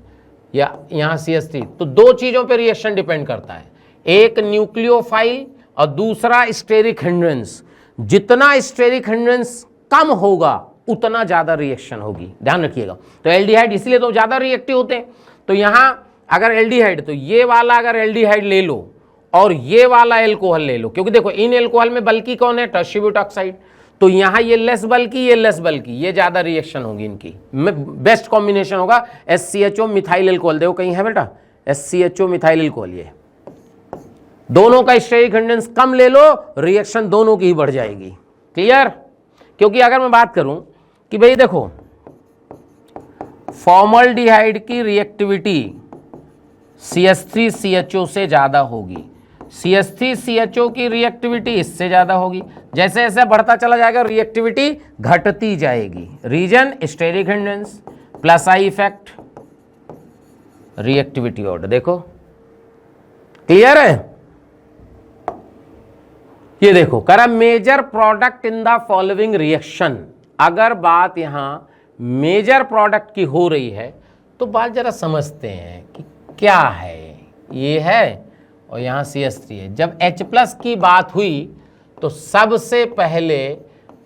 या यहां CH3 तो 2 चीजों पे रिएक्शन डिपेंड करता है, एक न्यूक्लियोफाइल और दूसरा स्टेरिक हिंड्रेंस। जितना स्टेरिक हिंड्रेंस कम होगा उतना ज्यादा रिएक्शन होगी, ध्यान रखिएगा। तो एल्डिहाइड इसलिए तो ज्यादा रिएक्टिव होते हैं। तो यहां अगर एल्डिहाइड तो ये वाला अगर एल्डिहाइड ले लो और ये वाला एल्कोहल ले लो, क्योंकि देखो इन एल्कोहल में बल्कि कौन है, टर्शीब्यूटॉक्साइड, तो यहां ये लेस बल्कि, ये लेस बल्कि, ये ज्यादा रिएक्शन होगी इनकी। बेस्ट कॉम्बिनेशन होगा SCHO मिथाइल एल्कोहल। देखो कहीं है बेटा SCHO मिथाइल एल्कोहल, ये दोनों का स्टेरिक हिंड्रेंस कम ले लो, रिएक्शन दोनों की ही बढ़ जाएगी। क्लियर? क्योंकि अगर मैं बात करूं कि भाई देखो फॉर्मल्डिहाइड की रिएक्टिविटी CH3CHO से ज्यादा होगी, CH3CHO की रिएक्टिविटी इससे ज्यादा होगी। जैसे जैसे बढ़ता चला जाएगा रिएक्टिविटी घटती जाएगी। Reason steric hindrance plus I effect, reactivity order. देखो क्लियर है? ये देखो करा major product in the following reaction. अगर बात यहां मेजर प्रोडक्ट की हो रही है तो बात जरा समझते हैं कि क्या है, ये है और यहां CH3 है। जब H+ की बात हुई तो सबसे पहले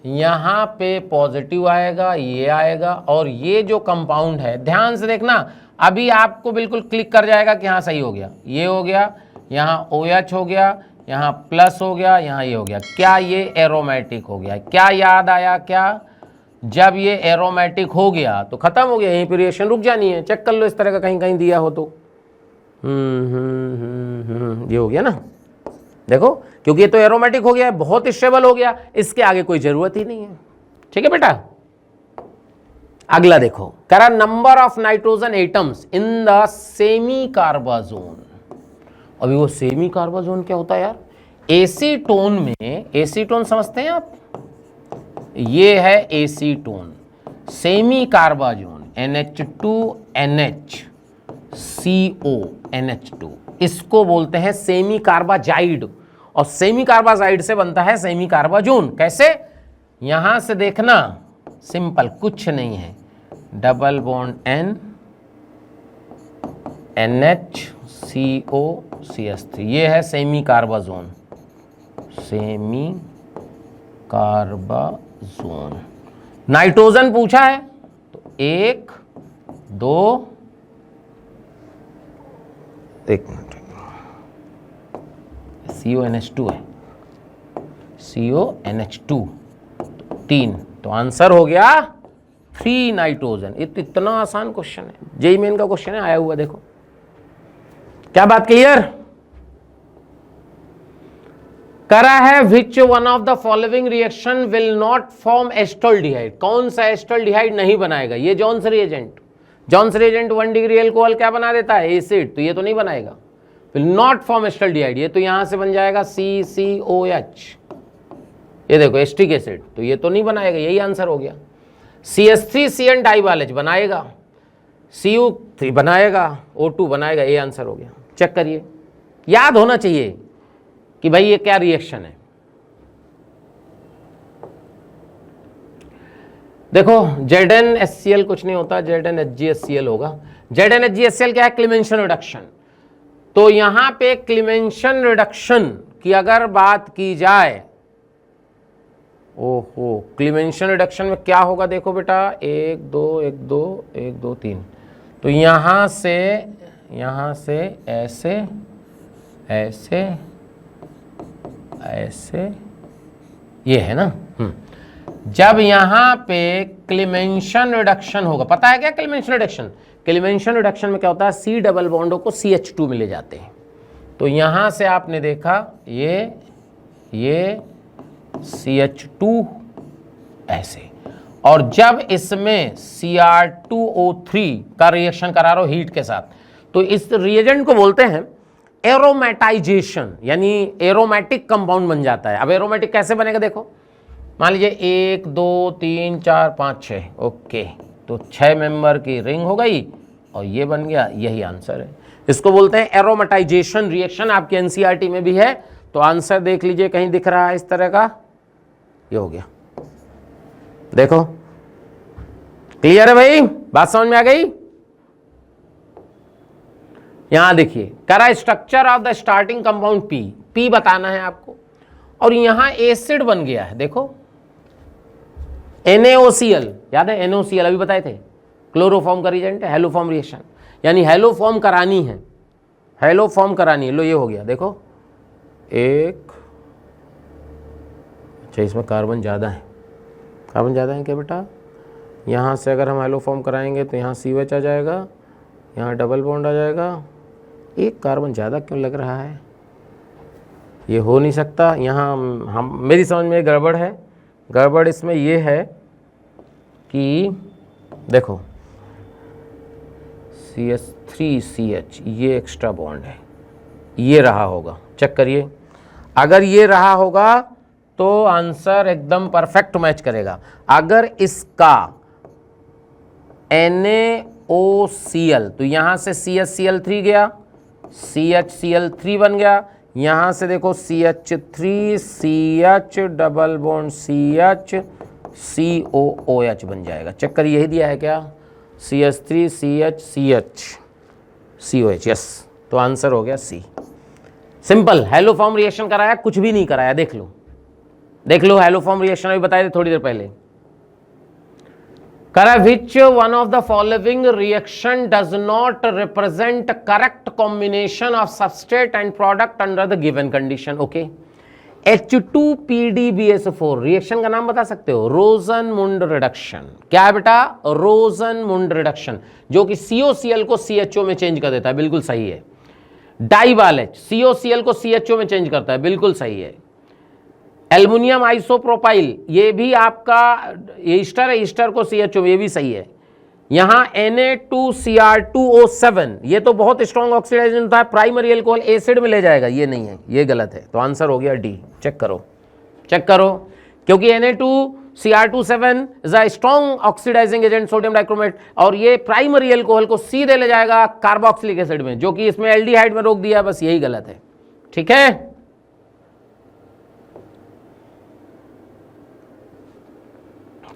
यहां पे पॉजिटिव आएगा, ये आएगा, और ये जो कंपाउंड है ध्यान से देखना, अभी आपको बिल्कुल क्लिक कर जाएगा कि हाँ सही हो गया, ये हो गया, यहां OH हो गया, यहां प्लस हो गया, यहां ये हो गया। क्या ये एरोमेटिक हो गया? क्या याद आया? क्या जब ये एरोमेटिक हो गया तो खत्म हो गया, यहीं पे रिएक्शन रुक जानी है। चेक कर लो इस तरह का कहीं कहीं दिया हो तो। ये हो गया ना, देखो क्योंकि ये तो एरोमेटिक हो गया है, बहुत स्टेबल हो गया, इसके आगे कोई जरूरत ही नहीं है। ठीक है बेटा? अगला देखो, करा number of nitrogen atoms in the semicarbazone. अभी वो सेमी कार्बाजोन क्या होता है यार? एसीटोन में, एसीटोन समझते हैं आप, ये है acetone. Semi कार्बाजोन NH2NH CO NH2, इसको बोलते हैं सेमी कार्बाजाइड, और सेमी कार्बाजाइड से बनता है सेमी कार्बाजोन। कैसे? यहां से देखना, सिंपल, कुछ नहीं है, double bond N NH CO CH3, ये है सेमी कार्बाजोन, सेमी कार्बाजोन। नाइट्रोजन पूछा है तो 1 2, एक मिनट, CONH2 है, CONH2 3, तो आंसर हो गया 3 नाइट्रोजन। इतना आसान क्वेश्चन है, जेईई मेन का क्वेश्चन है, आया हुआ देखो। क्या बात क्लियर? करा है which one of the following reaction will not form acetaldehyde. कौन सा एस्टल्डिहाइड नहीं बनाएगा? ये जॉन सा reagent Johns reagent 1 degree alcohol क्या बना देता है, एसिड, तो ये तो नहीं बनाएगा। फिर नॉट फॉर्म एस्टल्डिहाइड, ये तो यहां से बन जाएगा CCOH, ये देखो एस्टिक एसिड, तो ये तो नहीं बनाएगा, यही आंसर हो गया। CH3CN डाइवालेज बनाएगा, CU3 बनाएगा, O2 बनाएगा, ये आंसर हो गया। चेक करिए, याद होना चाहिए कि भाई ये क्या रिएक्शन है। देखो ZnHCl कुछ नहीं होता, ZnHgHCl होगा। ZnHgHCl क्या है, क्लीमेंशन रिडक्शन। तो यहां पे क्लीमेंशन रिडक्शन की अगर बात की जाए, ओहो, क्लीमेंशन रिडक्शन में क्या होगा, देखो बेटा, 1 2 1 2 1 2 3, तो यहां से ऐसे ऐसे ऐसे, ये है ना। जब यहां पे क्लीमेंशन रिडक्शन होगा, पता है क्या क्लीमेंशन रिडक्शन? क्लीमेंशन रिडक्शन में क्या होता है, C डबल बॉन्डों को CH2 मिले जाते हैं। तो यहां से आपने देखा ये CH2 ऐसे, और जब इसमें Cr2O3 का रिएक्शन करा रहा हो हीट के साथ, तो इस रिएजेंट को बोलते हैं एरोमेटाइजेशन, यानी एरोमेटिक कंपाउंड बन जाता है। अब एरोमेटिक कैसे बनेगा, देखो, मान लीजिए 1 2 3 4 5 6, ओके, तो 6 मेंबर की रिंग हो गई और ये बन गया, यही आंसर है। इसको बोलते हैं एरोमेटाइजेशन रिएक्शन, आपके एनसीईआरटी में भी है। तो आंसर देख लीजिए, कहीं दिख रहा है इस तरह का, ये हो गया। देखो क्लियर है भाई, बात समझ में आ गई? यहां देखिए, करा structure of the starting compound P बताना है आपको, और यहां एसिड बन गया है, देखो NaOCl, याद है NaOCl अभी बताए थे, क्लोरोफॉर्म का रिएजेंट है, हेलोफॉर्म रिएक्शन, यानी हेलोफॉर्म करानी है, हेलोफॉर्म करानी है। लो ये हो गया, देखो एक, अच्छा इसमें कार्बन ज़्यादा है, कार्बन ज़्यादा है क्या बेटा? यहाँ से अगर हम हेलोफॉर्म कराएंगे तो यहाँ COH आ जाएगा, यहाँ डबल बॉन्ड आ जाएगा, एक कार्बन ज़्यादा क्यों लग रहा है? ये हो नहीं सकता। यहाँ हम मेरी समझ में गड़बड़ है। गड़बड़ इसमें ये है कि देखो CH3CH, ये एक्स्ट्रा बॉन्ड है, ये रहा होगा, चेक करिए। अगर ये रहा होगा तो आंसर एकदम परफेक्ट मैच करेगा। अगर इसका NaOCl, तो यहां से CHCl3 गया, CHCl3 बन गया, यहां से देखो CH3 CH double bond CH COOH बन जाएगा। चेक करिए, यही दिया है क्या? CH3 CH CH COH, yes. तो आंसर हो गया C। सिंपल, हेलोफॉर्म रिएक्शन कराया, कुछ भी नहीं कराया, देख लो हेलोफॉर्म रिएक्शन अभी बताए थे थोड़ी देर पहले। करा which one of the following reaction does not represent correct combination of substrate and product under the given condition. Okay, H2PDBS4 reaction का नाम बता सकते हो? रोजनमुंड रिडक्शन। क्या है बेटा? रोजनमुंड रिडक्शन, जो कि COCl को CHO में चेंज कर देता है, बिल्कुल सही है। डाइवालेज COCl को CHO में चेंज करता है, बिल्कुल सही है। एल्युमिनियम आइसोप्रोपाइल, ये भी आपका ये ईस्टर है, ईस्टर को CHO, ये भी सही है। यहां Na2Cr2O7, ये तो बहुत स्ट्रॉन्ग ऑक्सीडाइजेशन होता है, प्राइमरी एल्कोहल एसिड में ले जाएगा, ये नहीं है, ये गलत है। तो आंसर हो गया D। चेक करो, क्योंकि Na2Cr27 is a strong oxidising agent sodium dichromate, और ये प्राइमरी एल्कोहल को सीधे ले जाएगा कार्बोक्सिलिक एसिड में, जो कि इसमें एल्डिहाइड में रोक दिया, बस यही गलत है। ठीक है,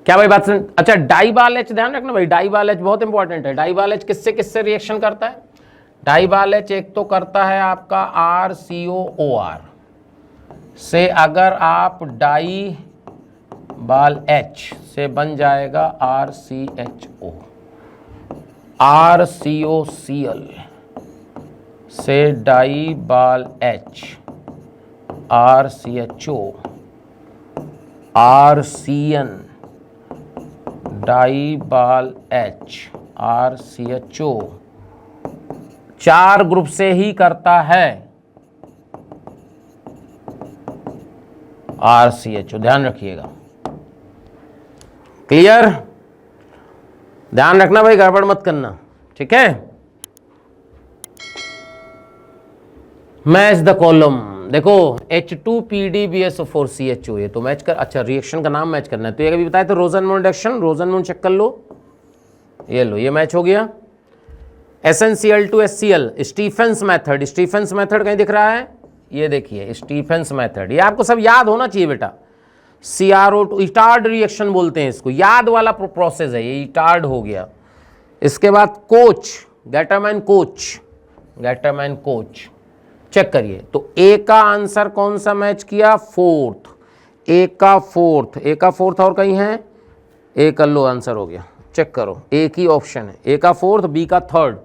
क्या भाई बात सुन? अच्छा, डाइवालेज ध्यान रखना भाई, डाइवालेज बहुत इंपॉर्टेंट है। डाइवालेज किससे किससे रिएक्शन करता है? डाइवालेज एक तो करता है आपका RCOOR से, अगर आप डाई बाल H से बन जाएगा RCHO, RCOCl से डाई बाल H RCHO, RCN डाई बाल H RCHO, 4 ग्रुप से ही करता है RCHO, ध्यान रखिएगा। क्लियर? ध्यान रखना भाई, गड़बड़ मत करना, ठीक है। मैच द कॉलम, देखो H2PdBSO4CHO, ये तो मैच कर, अच्छा रिएक्शन का नाम मैच करना है, तो ये कभी बताया तो रोजनमून रिएक्शन, रोजनमून चेक कर लो, ये लो, ये मैच हो गया। SnCl2HCl, Stephen's method, Stephen's method कहीं दिख रहा है, ये देखिए स्टीफेंस मेथड, ये आपको सब याद होना चाहिए बेटा। CrO2, इटार्ड रिएक्शन बोलते हैं इसको, याद वाला प्रोसेस है ये, इटार्ड हो गया। इसके बाद Koch, Gattermann Koch, Gattermann Koch check करिए, तो ए का आंसर कौन सा मैच किया, फोर्थ, ए का फोर्थ, ए का फोर्थ और कहीं है, ए कर लो, आंसर हो गया, चेक करो, एक ही ऑप्शन है, ए का फोर्थ, बी का थर्ड,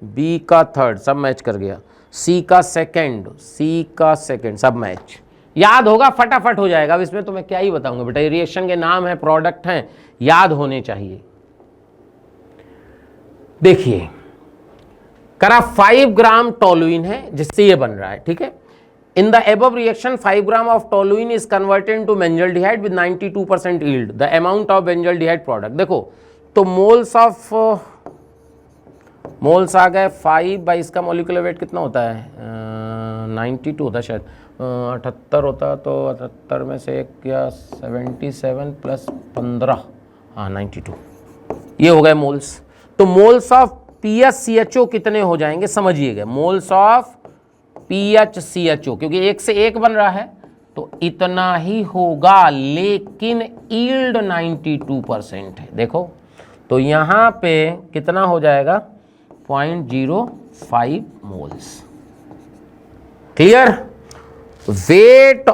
बी का थर्ड, सब मैच कर गया, सी का सेकंड, सी का सेकंड, सब मैच, याद होगा, फटाफट हो जाएगा। अब इसमें तो मैं क्या ही बताऊंगा बेटा, ये रिएक्शन के नाम है, प्रोडक्ट हैं, याद होने चाहिए। देखिए करा 5 ग्राम टोलुइन है जिससे ये बन रहा है, ठीक है। In the above reaction 5 gram of toluene is converted to benzaldehyde with 92% yield, the amount of benzaldehyde product. देखो तो मोल्स ऑफ, मोल्स आ गए 5 बाई, इसका मॉलिक्यूलर वेट कितना होता है, 92 होता है शायद, 78 होता, तो 78 में से एक या 77 प्लस 15, हाँ 92, ये हो गए मोल्स। तो मोल्स ऑफ PHCHO कितने हो जाएंगे समझिएगा, मोल्स ऑफ PHCHO, क्योंकि एक से एक बन रहा है तो इतना ही होगा, लेकिन यील्ड 92% है। देखो तो यहाँ पे कितना हो जाएगा, 0.05 moles, clear. Weight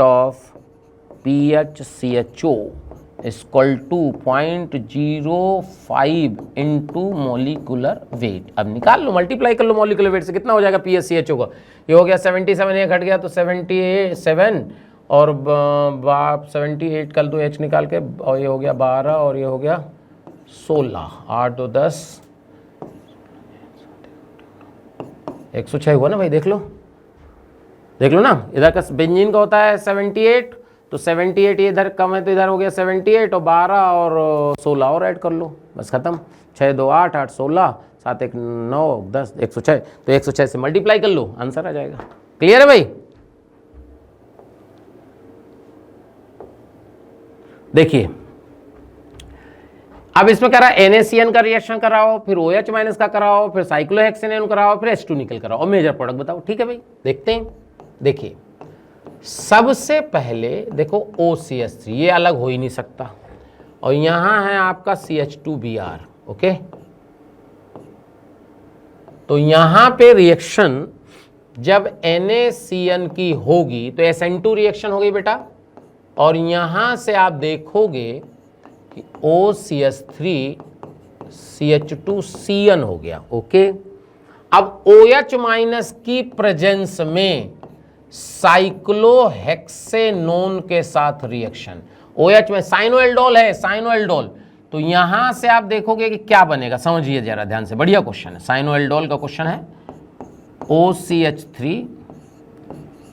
of PHCHO equal to 0.05 into molecular weight. अब निकाल लो, मल्टीप्लाई कर लो मॉलिक्यूलर वेट से, कितना हो जाएगा PHCHO का, ये हो गया 77, ये घट गया तो 77 और 78 कर दो H निकाल के, और ये हो गया 12 और ये हो गया 16, 8 2 10, 106 हुआ ना भाई, देख लो ना, इधर का बेंजीन का होता है 78, तो 78 ये इधर कम है तो इधर हो गया 78, और 12 और 16 और ऐड कर लो, बस खत्म, 6 2 8 8 16 7 1 9 10 106, तो 106 से मल्टीप्लाई कर लो, आंसर आ जाएगा। क्लियर है भाई। देखिए अब इसमें कह रहा है NaCN का रिएक्शन कराओ, फिर OH माइनस का कराओ, फिर साइक्लोहेक्सेन कराओ, फिर H2 निकल कराओ और मेजर प्रोडक्ट बताओ, ठीक है भाई। देखते हैं, देखिए सबसे पहले देखो OCH3, ये अलग हो ही नहीं सकता, और यहां है आपका CH2Br, ओके। तो यहां पे रिएक्शन जब NaCN की होगी तो SN2 रिएक्शन हो गई बेटा, और यहां से आप देखोगे कि OCH3 CH2CN हो गया, ओके। अब OH माइनस की प्रेजेंस में साइक्लोहेक्सेनोन के साथ रिएक्शन, OH में साइनोएल्डोल है, साइनोएल्डोल, तो यहां से आप देखोगे कि क्या बनेगा, समझिए जरा ध्यान से, बढ़िया क्वेश्चन है, साइनोएल्डोल का क्वेश्चन है। OCH3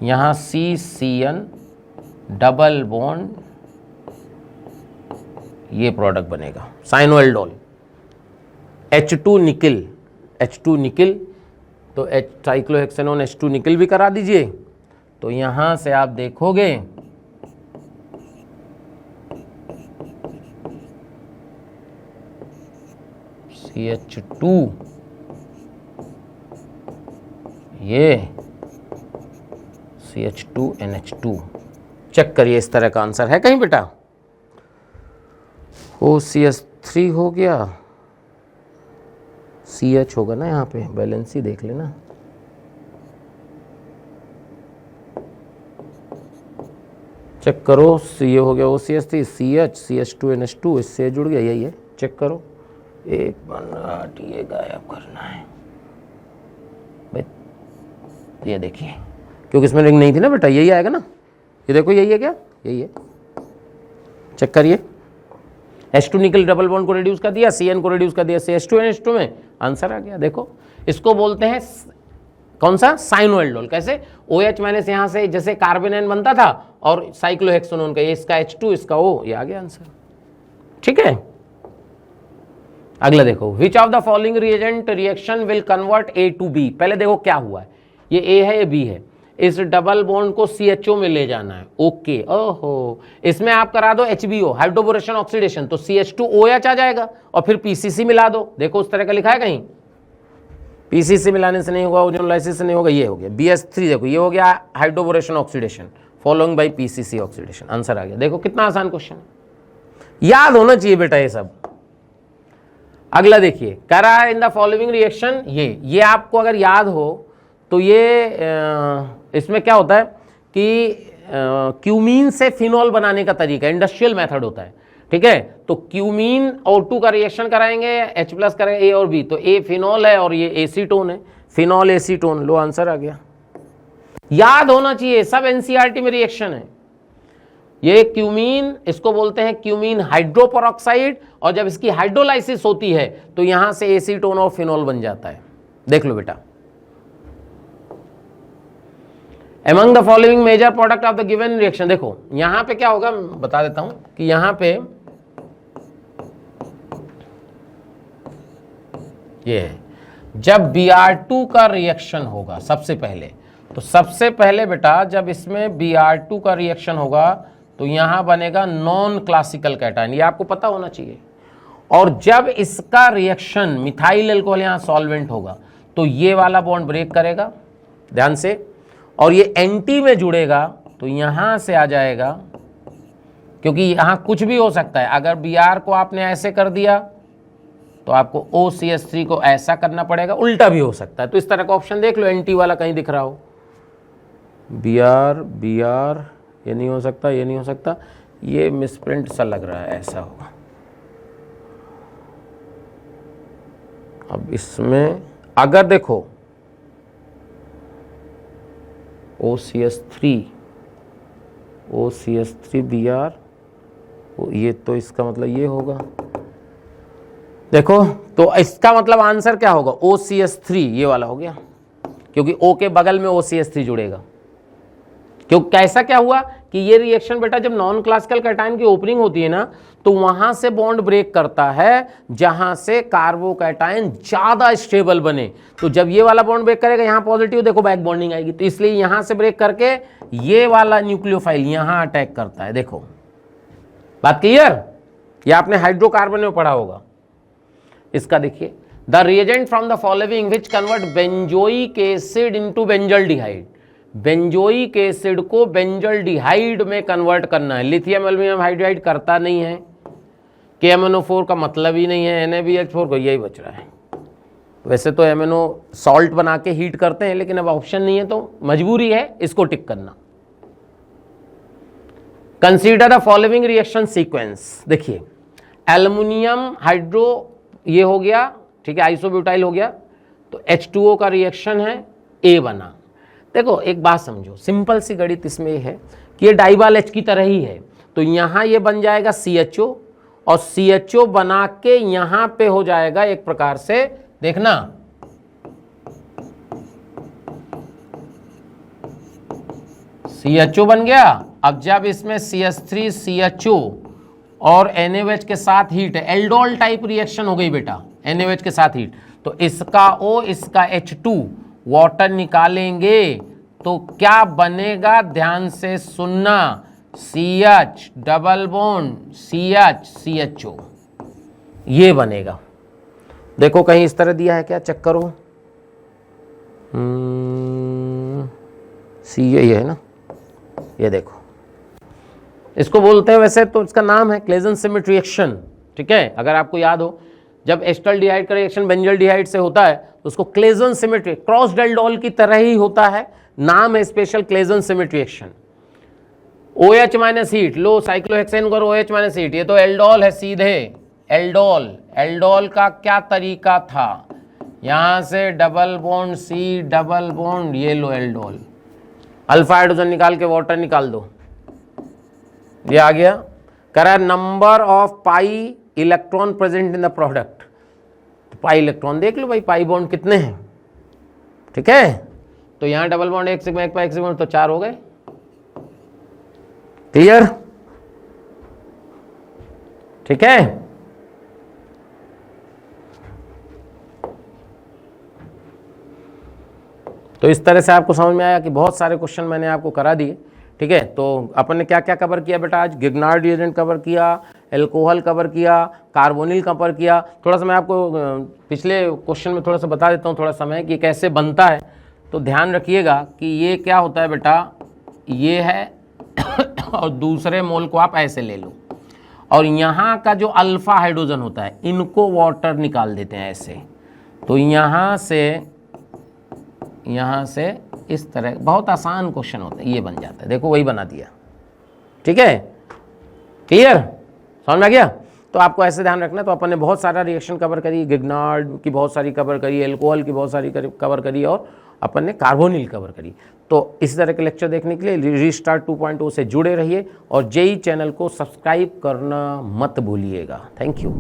यहां CCN डबल बॉन्ड, ये प्रोडक्ट बनेगा साइनोएल्डोल, H2 निकिल, H2 निकिल, तो साइक्लोहेक्सेनोन H2 निकिल भी करा दीजिए, तो यहां से आप देखोगे CH2, ये CH2NH2, चेक करिए, इस तरह का आंसर है कहीं बेटा। OCH3 हो गया, CH होगा ना, यहाँ पे बैलेंस ही देख लेना, चेक करो, ये हो गया OCH3, CH, CH2NH2, इससे जुड़ गया, यही है, चेक करो, एक बना, ये गायब करना है भाई, ये देखिए, क्योंकि इसमें रिंग नहीं थी ना बेटा, यही आएगा ना, ये देखो यही है क्या, यही है, चेक करिए, H2 निकल डबल बॉन्ड को रिड्यूस कर दिया, CN को रिड्यूस कर दिया, CH2NH2 में आंसर आ गया। देखो इसको बोलते हैं कौन सा, साइनोएल्डोल। कैसे, OH माइनस यहाँ से जैसे कार्बोनेन बनता था और साइक्लोहेक्सेनोन का, ये इसका H2 इसका O, ये आ गया आंसर, ठीक है। अगला देखो, which of the following reagent reaction will convert A to B. पहले देखो क्या हुआ है, ये ए है ये बी है, इस डबल बॉन्ड को CHO में ले जाना है। ओके, ओहो, इसमें आप करा दो HBO हाइड्रोबोरेशन ऑक्सीडेशन, तो CH2OH आ जाएगा और फिर PCC मिला दो। देखो उस तरह का लिखा है कहीं, PCC मिलाने से नहीं होगा, ओजोनोलाइसिस से नहीं होगा, ये हो गया BS3। देखो ये हो गया hydroboration oxidation following by PCC oxidation, answer आ गया। देखो कितना आसान क्वेश्चन है, याद होना चाहिए बेटा ये सब। अगला देखिए, करा है इन द फॉलोइंग रिएक्शन, ये आपको अगर याद हो तो ये इसमें क्या होता है कि क्यूमीन से फिनॉल बनाने का तरीका इंडस्ट्रियल मेथड होता है, ठीक है। तो क्यूमीन और O2 का रिएक्शन कराएंगे, H+ करेंगे A और B, तो A फिनॉल है और ये एसीटोन है, फिनॉल एसीटोन। लो आंसर आ गया, याद होना चाहिए, सब NCERT में रिएक्शन है। ये क्यूमीन, इसको बोलते हैं क्यूमीन हाइड्रोपेरोक्साइड, और जब इसकी हाइड्रोलाइसिस होती है तो यहां से एसीटोन और फिनॉल बन जाता है। देख लो बेटा, Among the following major product of the given reaction, देखो यहां पे क्या होगा बता देता हूं कि यहां पे ये है, जब Br2 का रिएक्शन होगा सबसे पहले, तो सबसे पहले बेटा जब इसमें Br2 का रिएक्शन होगा तो यहां बनेगा नॉन क्लासिकल कैटायन, ये आपको पता होना चाहिए। और जब इसका रिएक्शन मिथाइल अल्कोहल यहां सॉल्वेंट होगा तो ये वाला बॉन्ड ब्रेक करेगा, ध्यान से, और ये एंटी में जुड़ेगा तो यहां से आ जाएगा, क्योंकि यहां कुछ भी हो सकता है। अगर Br को आपने ऐसे कर दिया तो आपको OCH3 को ऐसा करना पड़ेगा, उल्टा भी हो सकता है। तो इस तरह का ऑप्शन देख लो, एंटी वाला कहीं दिख रहा हो, Br ये नहीं हो सकता, ये नहीं हो सकता, ये मिसप्रिंट सा लग रहा है, ऐसा होगा। अब इसमें अगर देखो OCH3 Br, ये तो इसका मतलब ये होगा। देखो तो इसका मतलब आंसर क्या होगा, OCH3 ये वाला हो गया, क्योंकि O के बगल में OCH3 जुड़ेगा। क्यों, कैसा क्या हुआ कि ये रिएक्शन बेटा जब नॉन क्लासिकल कैटायन की ओपनिंग होती है ना, तो वहां से बॉन्ड ब्रेक करता है जहां से कार्बोकैटायन ज्यादा स्टेबल बने। तो जब ये वाला बॉन्ड ब्रेक करेगा यहां पॉजिटिव, देखो बैक बॉन्डिंग आएगी, तो इसलिए यहां से ब्रेक करके ये वाला न्यूक्लियोफाइल यहां अटैक करता है। देखो बात क्लियर, ये आपने हाइड्रोकार्बन में पढ़ा होगा। इसका देखिए, the reagent from the following which convert benzoic acid into benzaldehyde, benzoic acid को बेंजल्डिहाइड में कन्वर्ट करना है। लिथियम एल्यूमिनियम हाइड्राइड करता नहीं है, KMnO4 का मतलब ही नहीं है, NaBH4 को यही बच रहा है। वैसे तो MnO सॉल्ट बना के हीट करते हैं, लेकिन अब ऑप्शन नहीं है तो मजबूरी है इसको टिक करना। Consider the following reaction sequence, देखिए एल्युमिनियम हाइड्रो ये हो गया, ठीक है, आइसोब्यूटाइल हो गया, तो H2O का रिएक्शन है, A बना। देखो एक बात समझो, सिंपल सी गणित इसमें ये है कि ये डाइबाल H की तरह ही है, तो यहां ये बन जाएगा CHO, और CHO बना के यहां पे हो जाएगा एक प्रकार से, देखना CHO बन गया। अब जब इसमें CH3 CHO और NaOH के साथ हीट है, एल्डोल टाइप रिएक्शन हो गई बेटा, NaOH के साथ हीट, तो इसका O इसका H2 वाटर निकालेंगे तो क्या बनेगा, ध्यान से सुनना, CH double bond CH CHO ये बनेगा। देखो कहीं इस तरह दिया है क्या, चेक करो, C यही है ना, ये देखो, इसको बोलते हैं, वैसे तो इसका नाम है क्लेजेन-सिमिट रिएक्शन, ठीक है। अगर आपको याद हो, जब एस्टल्डिहाइड का रिएक्शन बेंजल्डिहाइड से होता है तो उसको क्लेजेन-सिमिट, क्रॉस डेल्डोल की तरह ही होता है, नाम है special Claisen Schmidt reaction. OH minus heat, लो साइक्लोहेक्सेन को OH माइनस हीट, ये तो एल्डोल है सीधे, एल्डोल। एल्डोल का क्या तरीका था, यहां से double bond C double bond, ये लो एल्डोल, अल्फा हाइड्रोजन निकाल के वाटर निकाल दो, ये आ गया। करा number of pi electron present in the product, तो पाई इलेक्ट्रॉन देख लो भाई, पाई बॉन्ड कितने हैं, ठीक है। तो यहां डबल बॉन्ड एक सिग्मा एक पाई एक सिग्मा, तो 4 हो गए, क्लियर, ठीक है। तो इस तरह से आपको समझ में आया कि बहुत सारे क्वेश्चन मैंने आपको करा दिए। ठीक है, तो अपन ने क्या क्या कवर किया बेटा आज? गिगनार्ड रिएजेंट कवर किया, एल्कोहल कवर किया, कार्बोनिल कवर किया। थोड़ा सा मैं आपको पिछले क्वेश्चन में थोड़ा सा बता देता हूँ थोड़ा समय कि कैसे बनता है। तो ध्यान रखिएगा कि ये क्या होता है बेटा, ये है और दूसरे मोल को आप ऐसे ले लो, और यहाँ का जो अल्फा हाइड्रोजन होता है इनको वाटर निकाल देते हैं ऐसे। तो यहाँ से इस तरह, बहुत आसान क्वेश्चन होता है, ये बन जाता है। देखो वही बना दिया। ठीक है, क्लियर, समझ में आ गया? तो आपको ऐसे ध्यान रखना। तो अपन ने बहुत सारा रिएक्शन कवर करी, गिगनार्ड की बहुत सारी कवर करी, एल्कोहल की बहुत सारी कवर करी, और अपन ने कार्बोनिल कवर करी। तो इस तरह के लेक्चर देखने के लिए रीस्टार्ट 2.0 से जुड़े रहिए और जेई चैनल को सब्सक्राइब करना मत भूलिएगा। Thank you.